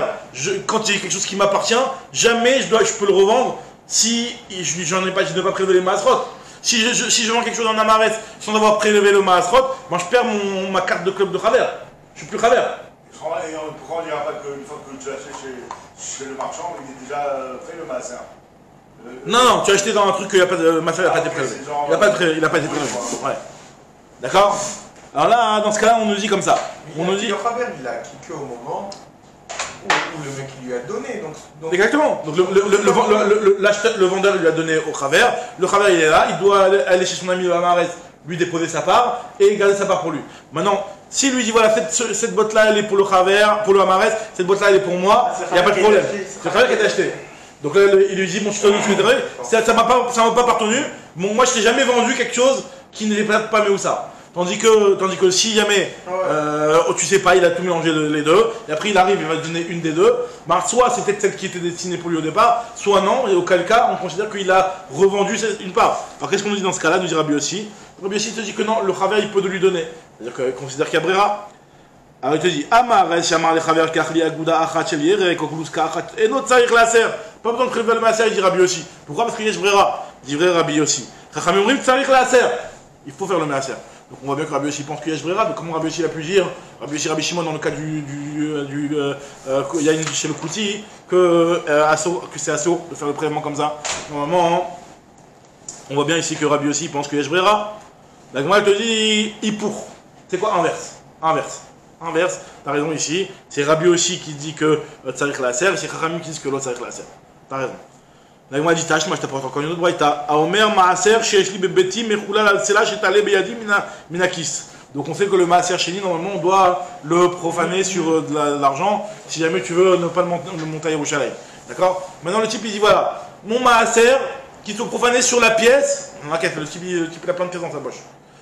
quand il y a quelque chose qui m'appartient, jamais je peux le revendre si je n'ai pas prélevé les masrottes. Si je vends quelque chose en Amaretz sans avoir prélevé le Maasrot, moi je perds ma carte de club de Chaver. Je suis plus Chaver. Pourquoi on ne dira pas qu'une fois que tu l'achètes chez le marchand, il est déjà fait le Maaser? Non, tu as acheté dans un truc qu'il n'y a pas de. Ma soeur n'a pas été prélevée. Il n'a pas été prélevé. Ouais. D'accord. Alors là, dans ce cas-là, on nous dit comme ça. On nous dit. Le Khaber, il a acquis que au moment où le mec lui a donné. Donc... Exactement. Donc le vendeur lui a donné au Khaber. Le Khaber, il est là. Il doit aller chez son ami le Hamares, lui déposer sa part et garder sa part pour lui. Maintenant, s'il lui dit voilà, cette botte-là, elle est pour le Khaber, pour le Hamares, cette botte-là, elle est pour moi, il n'y a pas de problème. C'est le Khaber qui est acheté. Donc là, il lui dit bon, je te donne ce que tu veux. Ça m'a pas appartenu. Bon, moi, je t'ai jamais vendu quelque chose qui n'était pas Meoussa. Tandis que si jamais, tu sais pas, il a tout mélangé les deux, et après il arrive, il va te donner une des deux, bah, soit c'est peut-être celle qui était destinée pour lui au départ, soit non, et auquel cas, on considère qu'il a revendu une part. Alors qu'est-ce qu'on nous dit dans ce cas-là, nous dit Rabbi Yossi. Rabbi Yossi te dit que non, le Khaver, il peut de lui donner. C'est-à-dire qu'il considère qu'il y a Brera. Alors il te dit, Amar, Shamar, le Khaver, Kachli, Agouda, Achat, Chelier, Koklouska, Achat, et notre Saïr, la serre. Pas besoin de prélever le Masser, il dit Rabbi Yossi. Pourquoi? Parce qu'il y a Brera. Il dit vrai Rabbi Yossi. Chachamim, Saïr, la serre. Il faut faire le Masser. Donc on voit bien que Rabbi Yossi pense qu'il y a Brera, mais comment Rabbi Yossi a pu dire, Rabbi Shimon dans le cas il y a une chez le Kouti, que c'est assaut de faire le prélèvement comme ça. Normalement, on voit bien ici que Rabbi Yossi pense qu'il y a Brera. La Gemara te dit, Ipour. C'est quoi inverse, t'as raison ici. C'est Rabbi Yossi qui dit que Tsarik la serre, et c'est Chachamim qui dit que l'autre Tsarik la serre. T'as raison. La Gemara dit Tach, moi je t'apporte encore une autre braïta. Aomer Maaser Sheeshli Bebeti Mechulal al-Sela Shetale Beyadi Minakis. Donc on sait que le Maaser Sheni, normalement on doit le profaner sur de l'argent si jamais tu veux ne pas le monter à Yerushalayim. D'accord. Maintenant le type il dit voilà, mon Maaser qui soit profané sur la pièce. Le type il a plein de pièces dans sa poche.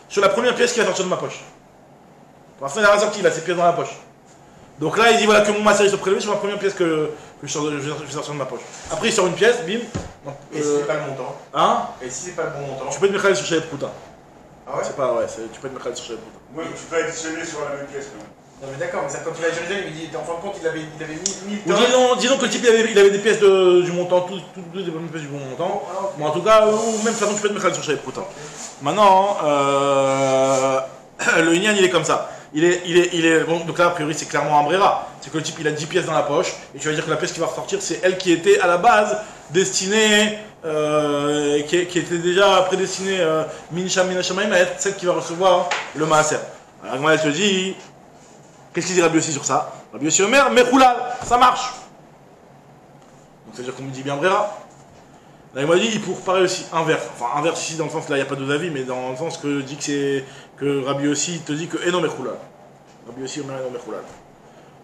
Sur la première pièce qui va sortir de ma poche. Pour l'instant il a sorti, il a ses pièces dans la poche. Donc là il dit voilà que mon Maaser soit prélevé sur la première pièce que je vais sortir de ma poche. Après il sort une pièce, bim. Donc, et si c'est pas le montant? Hein? Et si c'est pas le bon montant? Tu peux te mettre sur Chalet Prouta. Ah ouais? C'est pas ouais, tu peux te mettre sur Chalet Prouta. Oui, tu peux additionner sur la même pièce quand même. Non mais d'accord, mais ça, quand il a Jérusalem, il dit en fin de compte il avait mis 1000 tonnes. Disons que le type il avait des pièces du montant, toutes des bonnes pièces du bon montant. Ah, okay. Bon en tout cas, ou même de toute façon tu peux te mettre sur Chalet Prouta. Okay. Maintenant, le Inyan il est comme ça. Il est bon, donc là a priori c'est clairement un Brera. C'est que le type il a 10 pièces dans la poche, et tu vas dire que la pièce qui va ressortir c'est elle qui était à la base destinée, qui était déjà prédestinée Minashamaim à être celle qui va recevoir le Maaser. Alors elle te dit, qu'est-ce qu'il dit Rabbi Yossi sur ça? Rabbi Yossi Omer, Mechoulal, ça marche. Donc ça veut dire qu'on me dit bien Brera. Là il m'a dit, il pour pareil aussi inverse. Enfin inverse ici dans le sens là il n'y a pas deux avis, mais dans le sens que dit que c'est que Rabbi Yossi te dit que Eno Mechoulal. Rabbi Yossi Omer Eno Mechoulal.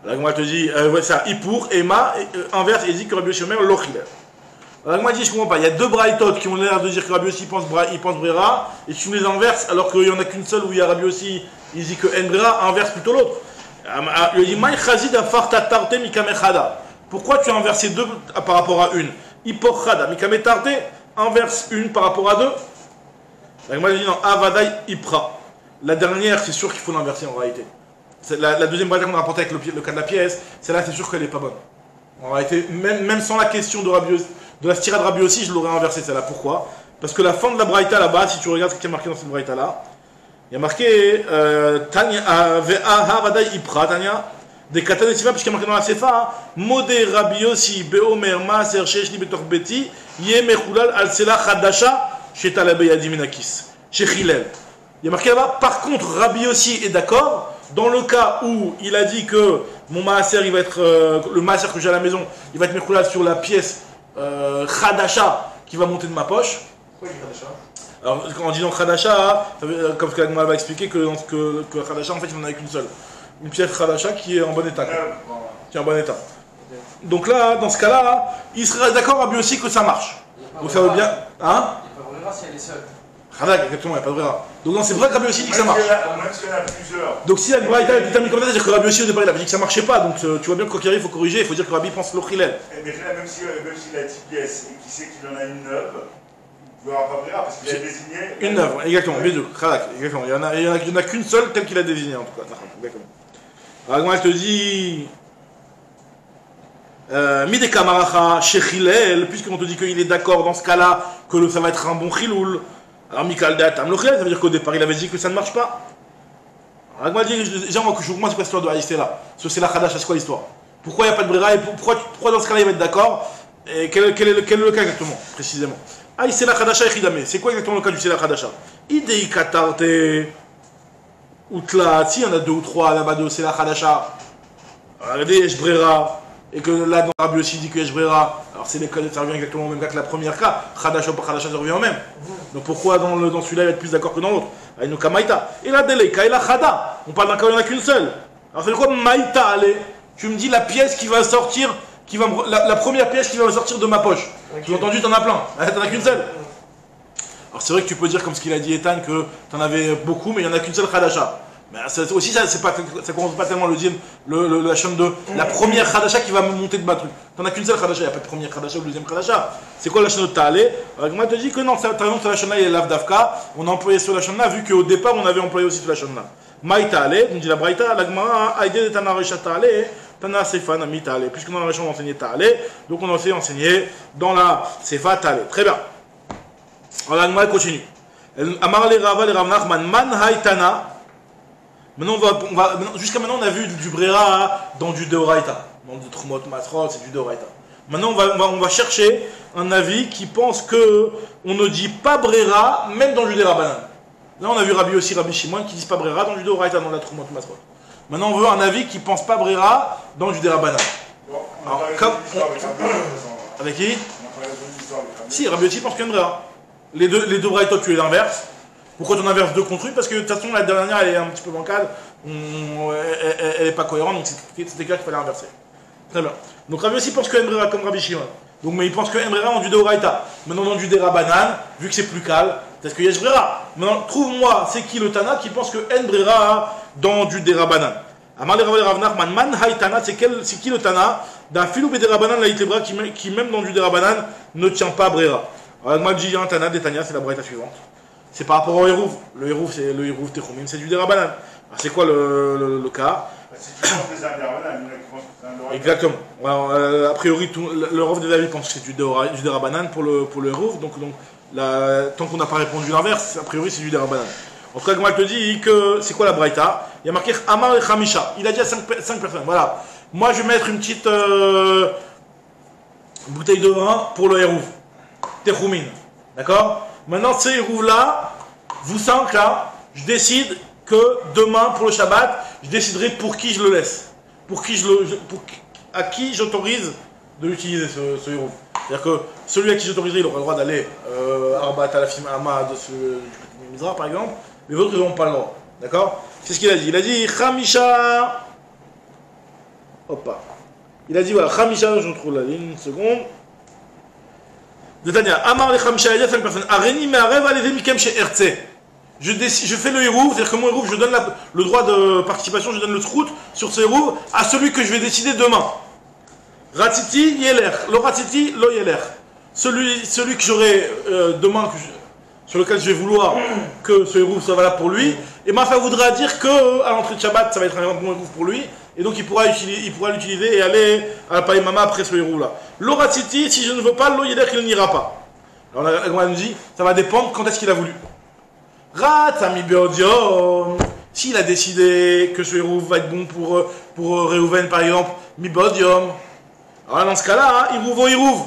La Gemara te dit, ouais, ça, Ipour, Emma, inverse, et dit que Rabbi Yossi Omer, Lochilel. La Gemara dit, je comprends pas, il y a deux braïtot qui ont l'air de dire que Rabbi Yossi pense Brera, et tu les inverses, alors qu'il n'y en a qu'une seule où il y a Rabbi Yossi, il dit que En Brera, inverse plutôt l'autre. Il dit, Maï Chazid Afarta Tarte Mikamechada. Pourquoi tu as inversé deux par rapport à une? Ipor Chada, Mikame Tarte, inverse une par rapport à deux. La Gemara dit, non, Avadai Ipra. La dernière, c'est sûr qu'il faut l'inverser en réalité. La deuxième braïta qu'on a rapportée avec le cas de la pièce, celle-là c'est sûr qu'elle n'est pas bonne. En réalité, même sans la question de la stira de Rabbi Yossi, je l'aurais inversée celle-là. Pourquoi? Parce que la fin de la braïta là-bas, si tu regardes ce qui est marqué dans cette braïta là, il y a marqué Tanya Ve'aha Vadai Ipra Tanya des Katan et Sifa, puisqu'il y a marqué dans la Sefa Modé Rabbi Yossi Beomer Maaser Sheshli Betor Beti Ye Mechulal Al Sela Chadasha Shetala Beyadi Minakis chez Chilel. Il y a marqué là-bas, par contre Rabbi Yossi est d'accord. Dans le cas où il a dit que mon maaser, il va être le maaser que j'ai à la maison, il va être mechoulal sur la pièce Khadasha qui va monter de ma poche. Pourquoi il dit Khadasha? Alors en disant Khadasha, comme ce que la va expliquer que Khadasha en fait il n'en avait qu'une seule. Une pièce Khadasha qui est en bon état. Qui est en bon état. Donc là, dans ce cas-là, il sera d'accord Rabbi Yossi que ça marche. Donc ça veut bien. Hein? Il peut pas si elle est seule. Khadak, exactement, il n'y a pas de Brera. Donc non, c'est vrai que Rabbi Yossi dit que ça marche. Même s'il y en a plusieurs. Donc si la braïta est déterminée comme ça, c'est-à-dire que Rabbi Yossi au départ il avait dit que ça marchait pas, donc tu vois bien que quoi qu'il arrive, il faut corriger, il faut dire que Rabbi pense l'Ochilel. Mais là, même s'il a 10 pièces et qu'il sait qu'il en a une neuve, il ne aura pas Brera parce qu'il a désigné. Une neuve, exactement, bien sûr, Khadak, exactement. Il n'y en a qu'une seule telle qu'il a désignée en tout cas. Exactement. Alors elle te dit. Mide Kamaracha, Shechilel, puisqu'on te dit qu'il est d'accord dans ce cas-là, que ça va être un bon chiloul. Alors Mikal Datam Lochilel, ça veut dire qu'au départ il avait dit que ça ne marche pas. Alors moi dit, déjà moi c'est quoi l'histoire de Haïsté là? C'est la Khadash, c'est quoi l'histoire? Pourquoi il n'y a pas de Brera et pourquoi dans ce cas-là il va être d'accord? Et quel est le cas exactement, précisément? Ah, c'est la Khadasha et Khidame. C'est quoi exactement le cas du c'est la Khadasha? Idei Katarte Outla, si on a 2 ou 3 là-bas de c'est la Khadasha. Regardez, Eshbrera. Et que là, dans Rabbi aussi dit que Eshbrera. Alors, c'est les cas, ça revient exactement au même cas que la première cas. Khadasha ou pas Khadasha, ça revient au même. Donc, pourquoi dans celui-là, il va être plus d'accord que dans l'autre? Aïnouka Maïta. Et la Deleika et la Khada. On parle d'un cas où il n'y en a qu'une seule. Alors, c'est quoi Maïta? Allez, tu me dis la pièce qui va sortir. La première pièce qui va me sortir de ma poche. Okay. Tu as entendu, t'en as plein. T'en as qu'une seule. Alors c'est vrai que tu peux dire, comme ce qu'il a dit Ethan, que t'en avais beaucoup, mais il n'y en a qu'une seule Khadasha. Mais aussi, ça commence pas tellement la chaîne de la première Khadasha qui va me monter de ma truc. T'en as qu'une seule Khadasha, il n'y a pas de première Khadasha ou deuxième Khadasha. C'est quoi la chaîne de Ta'ale? Moi, je te dis que non, par exemple, sur la chaîne là, il y a l'Avdavka. On a employé sur la chaîne là, vu qu'au départ, on avait employé aussi sur la chaîne là. Maï Ta'ale, on dit la Braïta, la Gemara, Aïdé de Tana Recha Ta'ale. Tana Sefa Nami Ta'ale. Puisque dans la Récha on enseignait Ta'ale, donc on a aussi enseigné dans la Sefa Ta'ale. Très bien. Alors la Gemara continue. Amar le Rava le Rav Nachman Man Haïtana. Maintenant jusqu'à maintenant on a vu du Brera dans du Deoraita. Dans du Trumot Masrot, c'est du Deoraita. Maintenant on va chercher un avis qui pense que on ne dit pas Brera même dans du Derabanan. Là on a vu Rabbi Shimon qui disent pas Brera dans du Deoraita dans la Trumot Masrot. Maintenant, on veut un avis qui ne pense pas Brera dans du Derabanan. Bon, avec qui? Si, Rabbi Yossi pense qu'il y a une Brera. Les deux Braïtot, tu es l'inverse. Pourquoi tu en inverses 2 contre 1? Parce que de toute façon, la dernière, elle est un petit peu bancale. Elle n'est pas cohérente, donc c'était clair qu'il fallait inverser. Très bien. Donc Rabbi Yossi pense qu'il y a une Brera comme Rabbi Shimon. Donc, mais il pense qu'il y a une Brera dans du Deoraita. Maintenant, dans du Derabanan, vu que c'est plus calme, peut-être qu'il y a Brera. Maintenant, trouve-moi, c'est qui le Tana qui pense que En Brera dans du Derabanan? Amar le Rav Nachman Man Haïtana, c'est qui le Tana d'un filou Derabanan la Itebra qui même dans du Derabanan ne tient pas Brera? Alors, moi je dis un Tana, des Tania, c'est la Braïta suivante. C'est par rapport au Hérouv. Le Hérouv, c'est le Hérouv Techumim, c'est du Derabanan. Alors, c'est quoi le cas? Exactement. Alors, a priori, le Rav des avis pense que c'est du Derabanan pour le Hérouv. Donc tant qu'on n'a pas répondu l'inverse, a priori c'est du Derabanan. En tout cas, moi je te dis que c'est quoi la Braïta? Il y a marqué Amar et Khamisha. Il a dit à 5 personnes. Voilà. Moi je vais mettre une petite bouteille de vin pour le Hérouv. Techoumine. D'accord? Maintenant, ces Hérouv là, vous 5 là, je décide que demain pour le Shabbat, je déciderai pour qui je le laisse. À qui j'autorise de l'utiliser ce Hérouv. C'est-à-dire que celui à qui j'autoriserai, il aura le droit d'aller Arbat Alafim Ama du côté de Mizra par exemple. Les autres, ils n'ont pas le droit. D'accord? C'est ce qu'il a dit. Il a dit Khamisha. Hop. Il a dit voilà, Khamisha, je trouve la ligne, une seconde. De Tania, Amar le Khamisha, il y a 5 personnes. Areni me arève à les mikem chez RC. Je fais le hérouv, c'est-à-dire que mon hérouv, je donne le droit de participation, je donne le srout sur ce hérouv à celui que je vais décider demain. Ratiti, Yeler. Le Ratiti, lo Yeler. Celui que j'aurai demain, sur lequel je vais vouloir que ce hérouv soit valable pour lui, et ma femme voudra dire que à l'entrée de Shabbat, ça va être un bon hérouv pour lui, et donc il pourra l'utiliser et aller à la Paï Mama après ce hérouv là. L'Ora City, si je ne veux pas, l'eau Yeder qu'il n'ira pas. Alors la Gemara nous dit, ça va dépendre quand est-ce qu'il a voulu. Ratzami Beodiom, s'il a décidé que ce hérouv va être bon pour Reuven par exemple, Mi Beodiom. Alors dans ce cas-là, hein, hérouv au hérouv.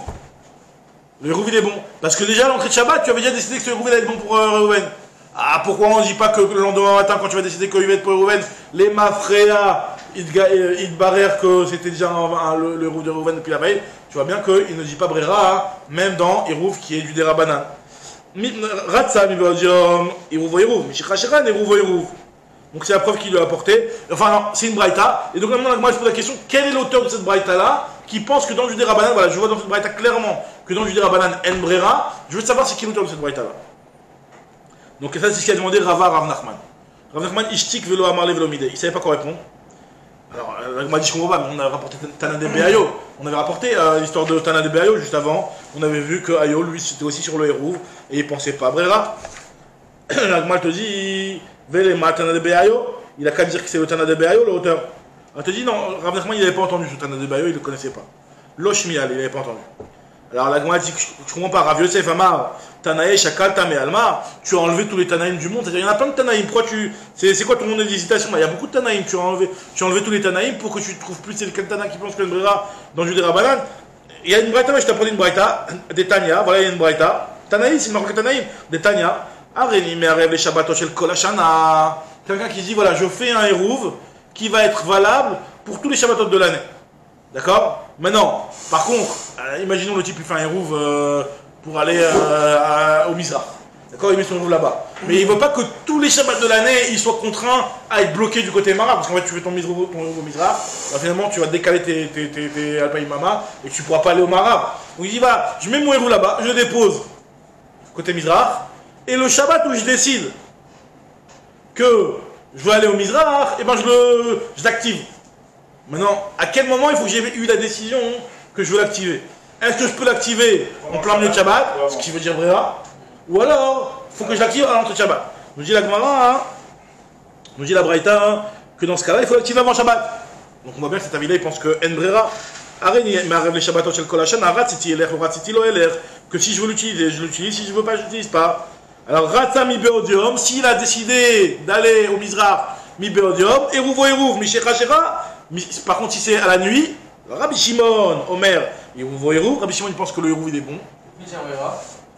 Le hérouv il est bon. Parce que déjà à l'entrée de Shabbat, tu avais déjà décidé que ce hérouv allait être bon pour Reuven. Ah, pourquoi on ne dit pas que le lendemain matin, quand tu vas décider qu'il va être pour Reuven, les Mafrea, il barère que c'était déjà le hérouv de Reuven depuis la veille. Tu vois bien qu'il ne dit pas Brera, même dans hérouv qui est du Derabanan. Ratsa, mi Beodiom, hérouv au hérouv. Michichacheran, hérouv au hérouv. Donc c'est la preuve qu'il lui a apporté. Enfin non, c'est une braïta. Et donc maintenant, moi je pose la question, quel est l'auteur de cette braïta-là qui pense que dans le Derabanan, voilà, je vois dans cette braïta clairement que dans le Derabanan en Brera, je veux savoir c'est qui l'auteur de cette braïta-là. Donc ça c'est ce qu'a demandé Rava Rav Nachman. Rav Nachman, ishtik velo amarle velo mideh. Il ne savait pas quoi répondre. Alors, il m'a dit je comprends pas, mais on a rapporté Tana de Beayo. On avait rapporté l'histoire de Tana de Beayo juste avant. On avait vu que Ayo, lui, c'était aussi sur le hérouv et il pensait pas à Brera. L'Agma te dit Velema Tana de Beayo. Il a qu'à dire que c'est le Tana de Beayo, l'auteur. Elle te dit non, Rav Nachman, il n'avait pas entendu ce Tana de Beayo, il ne le connaissait pas. Loshmial, il n'avait pas entendu. Alors l'Agma dit je comprends pas, Rav Yosef Amar, Tanae, Shakal, Tame, Alma, tu as enlevé tous les Tanaïm du monde, c'est-à-dire il y en a plein de Tanaïm, pourquoi c'est quoi ton monde d'hésitation? Il y a beaucoup de Tanaïm, tu as enlevé tous les Tanaïm pour que tu trouves plus c'est lequel Tana qui pense que le Brera dans le Derabanan. il y a une braïta, je t'apprends une braïta, des Tanya, voilà, il y a une braïta. Tanaïm, c'est marqué Tanaïm, des Tanya. Areni, mais rêve les Shabbatot shel Kol Hashana. Quelqu'un qui dit, voilà, je fais un Hérouv qui va être valable pour tous les Shabbatot de l'année. D'accord? Maintenant, par contre, imaginons le type qui fait un Hérouv pour aller au Mizrach. D'accord? Il met son Hérouv là-bas. Mais il ne veut pas que tous les Shabbats de l'année, ils soient contraints à être bloqués du côté Mara. Parce qu'en fait, tu fais ton Hérouv au Mizrach. Finalement, tu vas décaler tes Alpaï Mama et tu ne pourras pas aller au Mara. Donc il dit, voilà, je mets mon Hérouv là-bas, je le dépose côté Mizrach. Et le Shabbat où je décide que je veux aller au Mizrach, et ben je l'active. Maintenant, à quel moment il faut que j'ai eu la décision que je veux l'activer? Est-ce que je peux l'activer en plein milieu de Shabbat, ce qui veut dire Brera, ou alors il faut que je l'active à l'entrée de Shabbat? Nous dit la Gemara, nous dit la Braïta, que dans ce cas-là, il faut l'activer avant Shabbat. Donc on voit bien que cet avis-là, il pense que En Brera, les Shabbatot shel Kol Hashana, Arat Siti Eler, Arat Siti Lo Eler, que si je veux l'utiliser, je l'utilise, si je ne veux pas, je l'utilise pas. Alors, Ratza mi beodium, s'il a décidé d'aller au Mizrach mi beodium, Eruvo Eruv, mi shecha shecha, par contre, si c'est à la nuit, Rabbi Shimon, Omer, Eruvo Eruv, Rabbi Shimon il pense que le Eruv il est bon.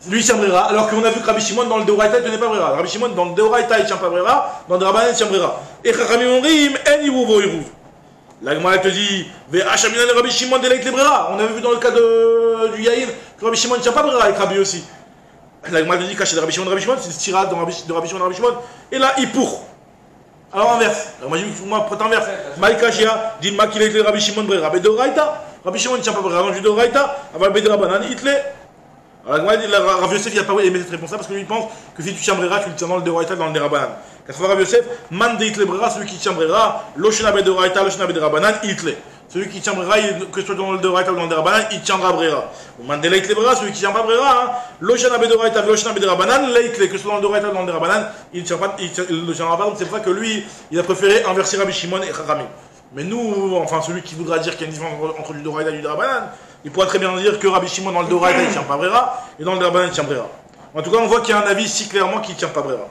Lui il tient Brera, alors qu'on a vu que Rabbi Shimon dans le Deoraita il ne tenait pas Brera. Rabbi Shimon dans le Deoraita il ne tient pas Brera, dans le Rabbanan il tient Brera. Et Chachamim Omrim, En Eruvo Eruv. La Gemara te dit, Ve'achaminan le Rabbi Shimon délègue les Brera. On avait vu dans le cas du Yaïr que Rabbi Shimon ne tient pas Brera avec Rabbi aussi. La Gemara te dit, caché de Rabbi Shimon, c'est une tirade de Rabbi Shimon. Et là, il pour. Alors inverse. Alors moi, j'ai moi, prête inverse. Maïkashia, dit Makilek le Rabbi Shimon Brera. Bedoraita. Rabbi Shimon ne tient pas Brera. Donc, Bedoraita. Aval Bedrabanan, Hitle. Alors, la Gemara dit, Rav Yosef, il n'a pas aimé cette réponse-là parce que lui, il pense que si tu tiens Brera, tu le tiens dans le Deoraita, dans le Derabanan. Quand Rav Yosef, Man de Hitle Brera, celui qui tient Brera, Loshena Bedoraita, Loshena Bedrabanan, Hitle. Celui qui tient Brera, que ce soit dans le Deoraita ou dans le Derabanan, il tiendra Brera. Mandela Hitle Brera, celui qui tient pas Brera, Loshana Bedoraita, Loshana Bedrabanan, Leitle, que ce soit dans le Deoraita ou dans le Derabanan, il ne tiendra pas. Donc c'est pour ça que lui, il a préféré inverser Rabbi Shimon et Chachamim. Mais nous, enfin celui qui voudra dire qu'il y a une différence entre du Deoraita et du Derabanan, il pourra très bien dire que Rabbi Shimon dans le Deoraita il ne tient pas Brera, et dans le Derabanan il tient Brera. En tout cas, on voit qu'il y a un avis si clairement qu'il ne tient pas Brera.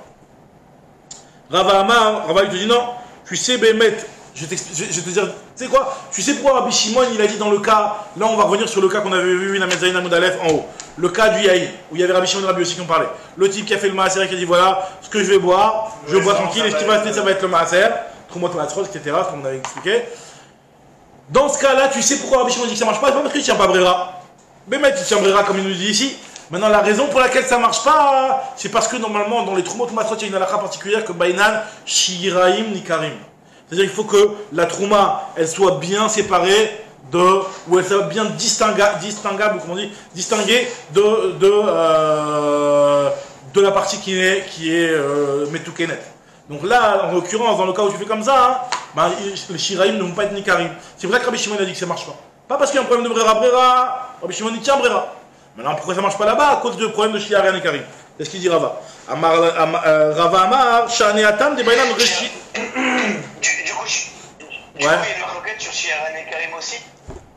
Rava Amar, Rava il te dit non, tu sais Bémet. Je vais te dire, tu sais quoi? Tu sais pourquoi Rabbi Shimon il a dit dans le cas, là on va revenir sur le cas qu'on avait vu, la Metzaïna Moudalef en haut, le cas du Yaïn, où il y avait Rabbi Shimon et Rabbi aussi qui ont parlé. Le type qui a fait le Maaser qui a dit voilà, ce que je vais boire, je bois tranquille, et ce qui va rester ça va être le Maaser, Trumot Matzrot, etc., comme on avait expliqué. Dans ce cas-là, tu sais pourquoi Rabbi Shimon dit que ça marche pas? C'est pas parce qu'il tient pas Brera. Mais il tient Brera comme il nous dit ici. Maintenant, la raison pour laquelle ça marche pas, c'est parce que normalement, dans les Trumot Matzrot, il y a une halakha particulière que Bainan, Shiraim, Nikarim. C'est-à-dire qu'il faut que la trouma, elle soit bien séparée ou elle soit bien distinguable, comment on dit, distinguée de la partie qui est Metukenet. Donc là, en l'occurrence, dans le cas où tu fais comme ça, hein, les Shiraim ne vont pas être Nikarim. C'est vrai que Rabbi Shimon a dit que ça marche pas. Pas parce qu'il y a un problème de Brera, Rabbi Shimon dit tiens Brera. Maintenant, pourquoi ça marche pas là-bas? À cause du problème de Shiraim et Nikarim. C'est ce qu'il dit Rava. Rava Amar, Shaneatam, des Bainan Reshi. Du coup, il y a une marloquette sur Shiran et Karim aussi.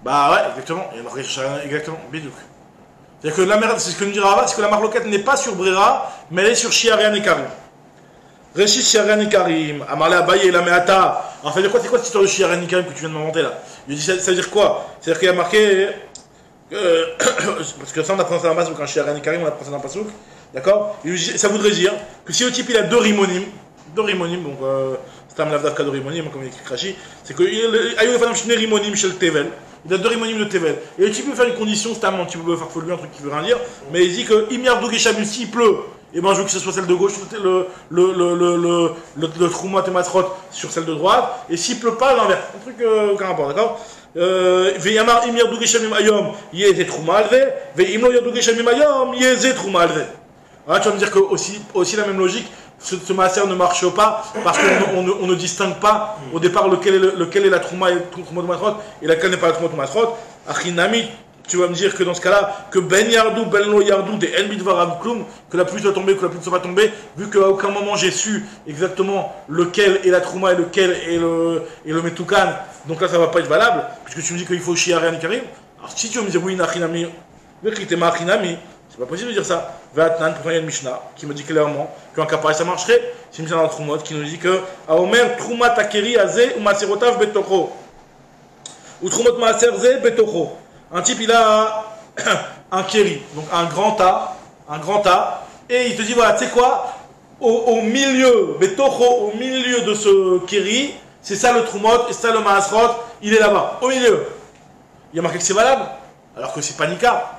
Bah ouais, exactement. Il y a une marloquette sur Shiran, exactement. Bidouk. C'est-à-dire que la merde, c'est ce que nous dit Rava, c'est que la marloquette n'est pas sur Brera, mais elle est sur Shiran et Karim. Réchis Shiran et Karim, Amarle Abaye, la Meata. Alors ça veut dire quoi? C'est quoi cette histoire de Shiran et Karim que tu viens de m'inventer là? Il dit ça veut dire quoi? C'est-à-dire qu'il y a marqué. Parce que ça, on apprend ça dans un pasouk, un Shiran et Karim, on apprend ça dans un pasouk. D'accord? Ça voudrait dire que si le type il a deux rimonim, donc c'est un lavdavka de rimonim, comme il écrit Rashi, c'est que rimonim chez le Tevel, il a deux rimonim de Tevel. Et le type peut faire une condition, c'est un petit peu farfelu, un truc qui veut rien dire, mais il dit que Imiardou Geshamim, s'il pleut, et ben je veux que ce soit celle de gauche, le Troumot et Matrot sur celle de droite, et s'il pleut pas, l'inverse. Un truc aucun rapport, d'accord? Veyamar Imiardou Geshamim Ayom, Yezé Trouma Alve, Veyimlo Yardou Geshamim Ayom, Yezé Trouma Alve. Ah, tu vas me dire que aussi la même logique, ce maaser ne marche pas parce qu'on ne distingue pas au départ lequel est la trouma et le trouma de matrot et laquelle n'est pas la trouma de matrot. Achinami, tu vas me dire que dans ce cas-là, que ben yardou, ben lo yardou, des en bidvar klum, que la pluie doit tomber, que la pluie ne soit pas tombée, vu qu'à aucun moment j'ai su exactement lequel est la trouma et lequel est le metoukan, donc là ça va pas être valable, puisque tu me dis qu'il faut chier à rien karim. Alors si tu vas me dire oui, achinami, vekritema achinami. C'est pas possible de dire ça. Vatnan, pourtant il y a une Mishnah qui me dit clairement qu'un capaï ça marcherait. C'est une Mishnah dans Trumot qui nous dit que Aomer Trumat Takeri Azé ou Maserotav Betoko. Ou Trumot Maser Ze Betoko. Un type, il a un kéri, donc un grand tas, et il te dit, voilà, tu sais quoi, au milieu, Betoro, au milieu de ce kéri, c'est ça le Trumot, et ça le Maasrot, il est là-bas, au milieu. Il y a marqué que c'est valable, alors que c'est pas Nika.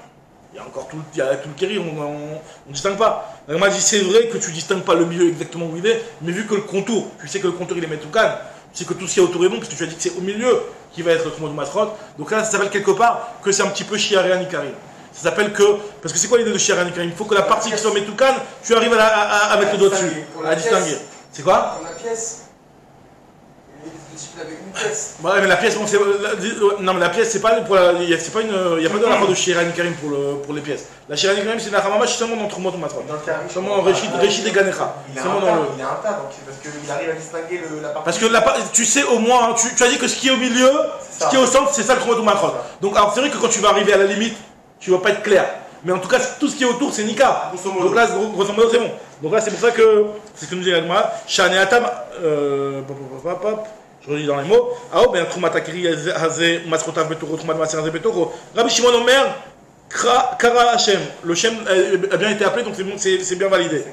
Il y a encore tout le kéri, on distingue pas. Donc, m'a dit, c'est vrai que tu distingues pas le milieu exactement où il est, mais vu que le contour, tu sais que le contour il est Metoukan, tu sais que tout ce qui est autour est bon, parce que tu as dit que c'est au milieu qui va être le Trumot du Maasrot. Donc là, ça s'appelle quelque part que c'est un petit peu Shiaréan Ikarim. Ça s'appelle que. Parce que c'est quoi l'idée de Shiaréan Ikarim? Il faut que la partie qui soit Metoukan, tu arrives à mettre le doigt dessus, à distinguer. C'est quoi? Pour la pièce. Le type avait une pièce. Ouais, mais la pièce, non, mais la pièce, c'est pas pour il n'y a pas de rapport de Shiaréan Ikarim pour les pièces. La Shiaréan Ikarim, c'est la Hamama, seulement dans le Trumot du Maasrot. Seulement dans Réchid et Ganecha. Il a un tas, donc parce qu'il arrive à distinguer la partie. Parce que tu sais au moins, tu as dit que ce qui est au milieu, ce qui est au centre, c'est ça le Trumot du Maasrot. Donc, alors c'est vrai que quand tu vas arriver à la limite, tu vas pas être clair. Mais en tout cas, tout ce qui est autour, c'est Nika. Donc là, grosso modo, c'est bon. Donc là, c'est pour ça que, c'est ce que nous dit Agma, Shane Atam, je redis dans les mots, Aob, ben Trumatakiri, Hazé, Masrotav Betoro, Trumat Maser Betoro, Rabbi Shimon Omer, Kara Hashem. Le Shem a bien été appelé, donc c'est bien validé.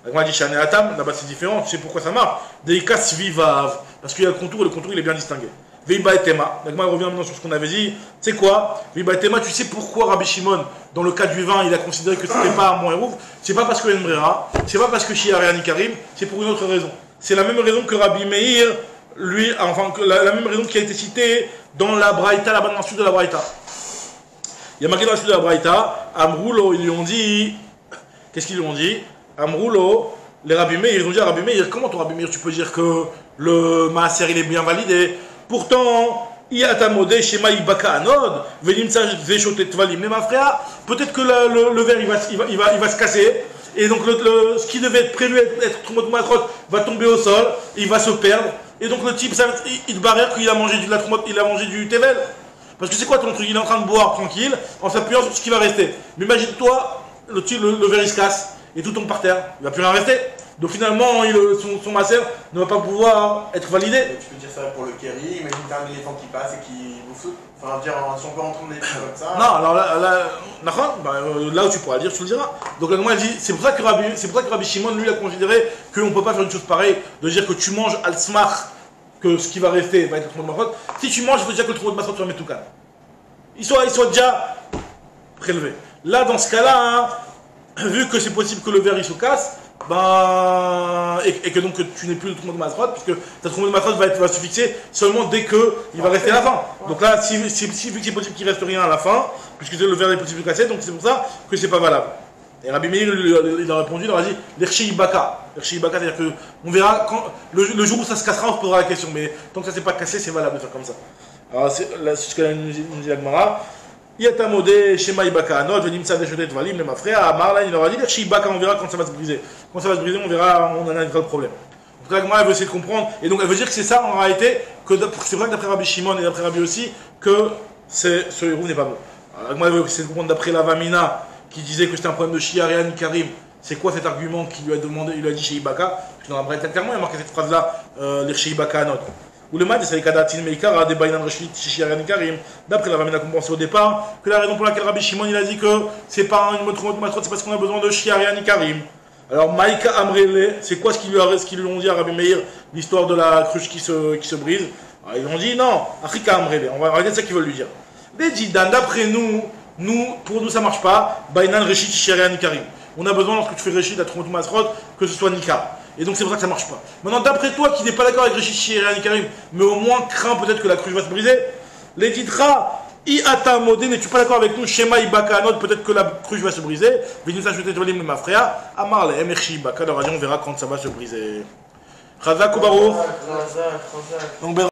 Agma dit Shane Atam, là-bas c'est différent, tu sais pourquoi ça marche. Deikas Vivav, parce qu'il y a le contour il est bien distingué. Viba et Tema. Donc moi, je reviens maintenant sur ce qu'on avait dit. Tu sais quoi? Viba et Tema, tu sais pourquoi Rabbi Shimon, dans le cas du vin, il a considéré que c'était pas un Moerouf? C'est pas parce que Enbrera, c'est pas parce que Shiaréan Ikarim, c'est pour une autre raison. C'est la même raison que Rabbi Meir, lui, enfin, la même raison qui a été citée dans la Braïta, là-bas dans le sud de la Braïta. Il y a marqué dans le sud de la Braïta, Amroulo, ils lui ont dit, qu'est-ce qu'ils lui ont dit? Amroulo, les Rabbi Meir, ils ont dit à Rabbi Meir, comment ton Rabbi Meir, tu peux dire que le Maaser, il est bien validé? Pourtant, peut-être que le verre il va se casser, et donc ce qui devait être prévu être Trumot Maasrot va tomber au sol, il va se perdre, et donc le type, il barre qu'il a mangé de la Trumot, il a mangé du Tevel. Parce que c'est quoi ton truc? Il est en train de boire tranquille, en s'appuyant sur ce qui va rester. Mais imagine-toi, le verre il se casse, et tout tombe par terre, il va plus rien rester. Donc finalement, son Maaser ne va pas pouvoir être validé. Tu peux dire ça pour le Kerry, imagine t'as un éléphant qui passe et qui bouffe tout. Enfin, dire, si on peut entendre des choses comme ça. Non, alors là où tu pourras le dire, tu le diras. Donc là, moi, elle dit, c'est pour ça que Rabbi Shimon, lui, a considéré qu'on ne peut pas faire une chose pareille, de dire que tu manges al-smach, que ce qui va rester va être le Trumot de Maasrot. Si tu manges, il faut dire que le Trumot de Maasrot, tu vas mettre tout calme. Il soit déjà prélevé. Là, dans ce cas-là, hein, vu que c'est possible que le verre il se casse, et que donc tu n'es plus le Trumot de Maasrot, puisque ta Trumot de Maasrot va se fixer seulement dès qu'il va rester à la fin. Donc là, vu que c'est possible qu'il ne reste rien à la fin, puisque le verre est possible de casser, donc c'est pour ça que c'est pas valable. Et Rabbi Meir, il a répondu, il a dit l'Erchi Ibaka. L'Erchi Ibaka, c'est-à-dire que on verra, le jour où ça se cassera, on se posera la question, mais tant que ça ne s'est pas cassé, c'est valable de faire comme ça. Alors c'est ce que nous dit la Gemara. Yatamode Shema Ibaka Anot, Venimsa Veshotet Valim, les Mafrea, Amarlan, il aura dit l'Erchi Ibaka, on verra quand ça va se briser. Quand ça va se briser, on verra, on analysera le problème. Donc la Gemara, elle veut essayer de comprendre, et donc elle veut dire que c'est ça en réalité, que c'est vrai que d'après Rabbi Shimon et d'après Rabbi aussi, que ce héros n'est pas bon. Alors la Gemara, elle veut essayer de comprendre d'après la Vamina, qui disait que c'était un problème de Shiaréan Ikarim. C'est quoi cet argument qu'il lui a demandé, il lui a dit chez Ibaka? Parce que dans la Braïta, clairement, il a marqué cette phrase-là, l'Erchi Ibaka Anot. Ou le Mad, c'est les Kadatin Meikara, des Bainan Reshit, Shiaréan Ikarim. D'après la Vamina qu'on pensait au départ, que la raison pour laquelle Rabbi Shimon il a dit que c'est pas une Trumot de Maasrot, c'est parce qu'on a besoin de Shiaréan Ikarim. Alors, Maïka Amrele, c'est quoi ce qu'ils lui ont dit à Rabbi Meir, l'histoire de la cruche qui se brise? Alors, ils ont dit non, Afrika Amrele, on va regarder ça qu'ils veulent lui dire. Les Didan, d'après pour nous ça marche pas, Bainan Reshit Shiaréan Ikarim. On a besoin, lorsque tu fais Reshit, la Trumot de Maasrot, que ce soit Nika. Et donc c'est pour ça que ça marche pas. Maintenant, d'après toi, qui n'est pas d'accord avec Reshit Shiaréan Ikarim, mais au moins craint peut-être que la cruche va se briser, les Ditra, Iata Modé, n'es-tu pas d'accord avec nous, Shema Ibaka Anot, peut-être que la cruche va se briser, Venimsa Veshotet Valim, le Mafrea, Amarle, Emerchi Ibaka, on verra quand ça va se briser. Chazak ou Baruch. Donc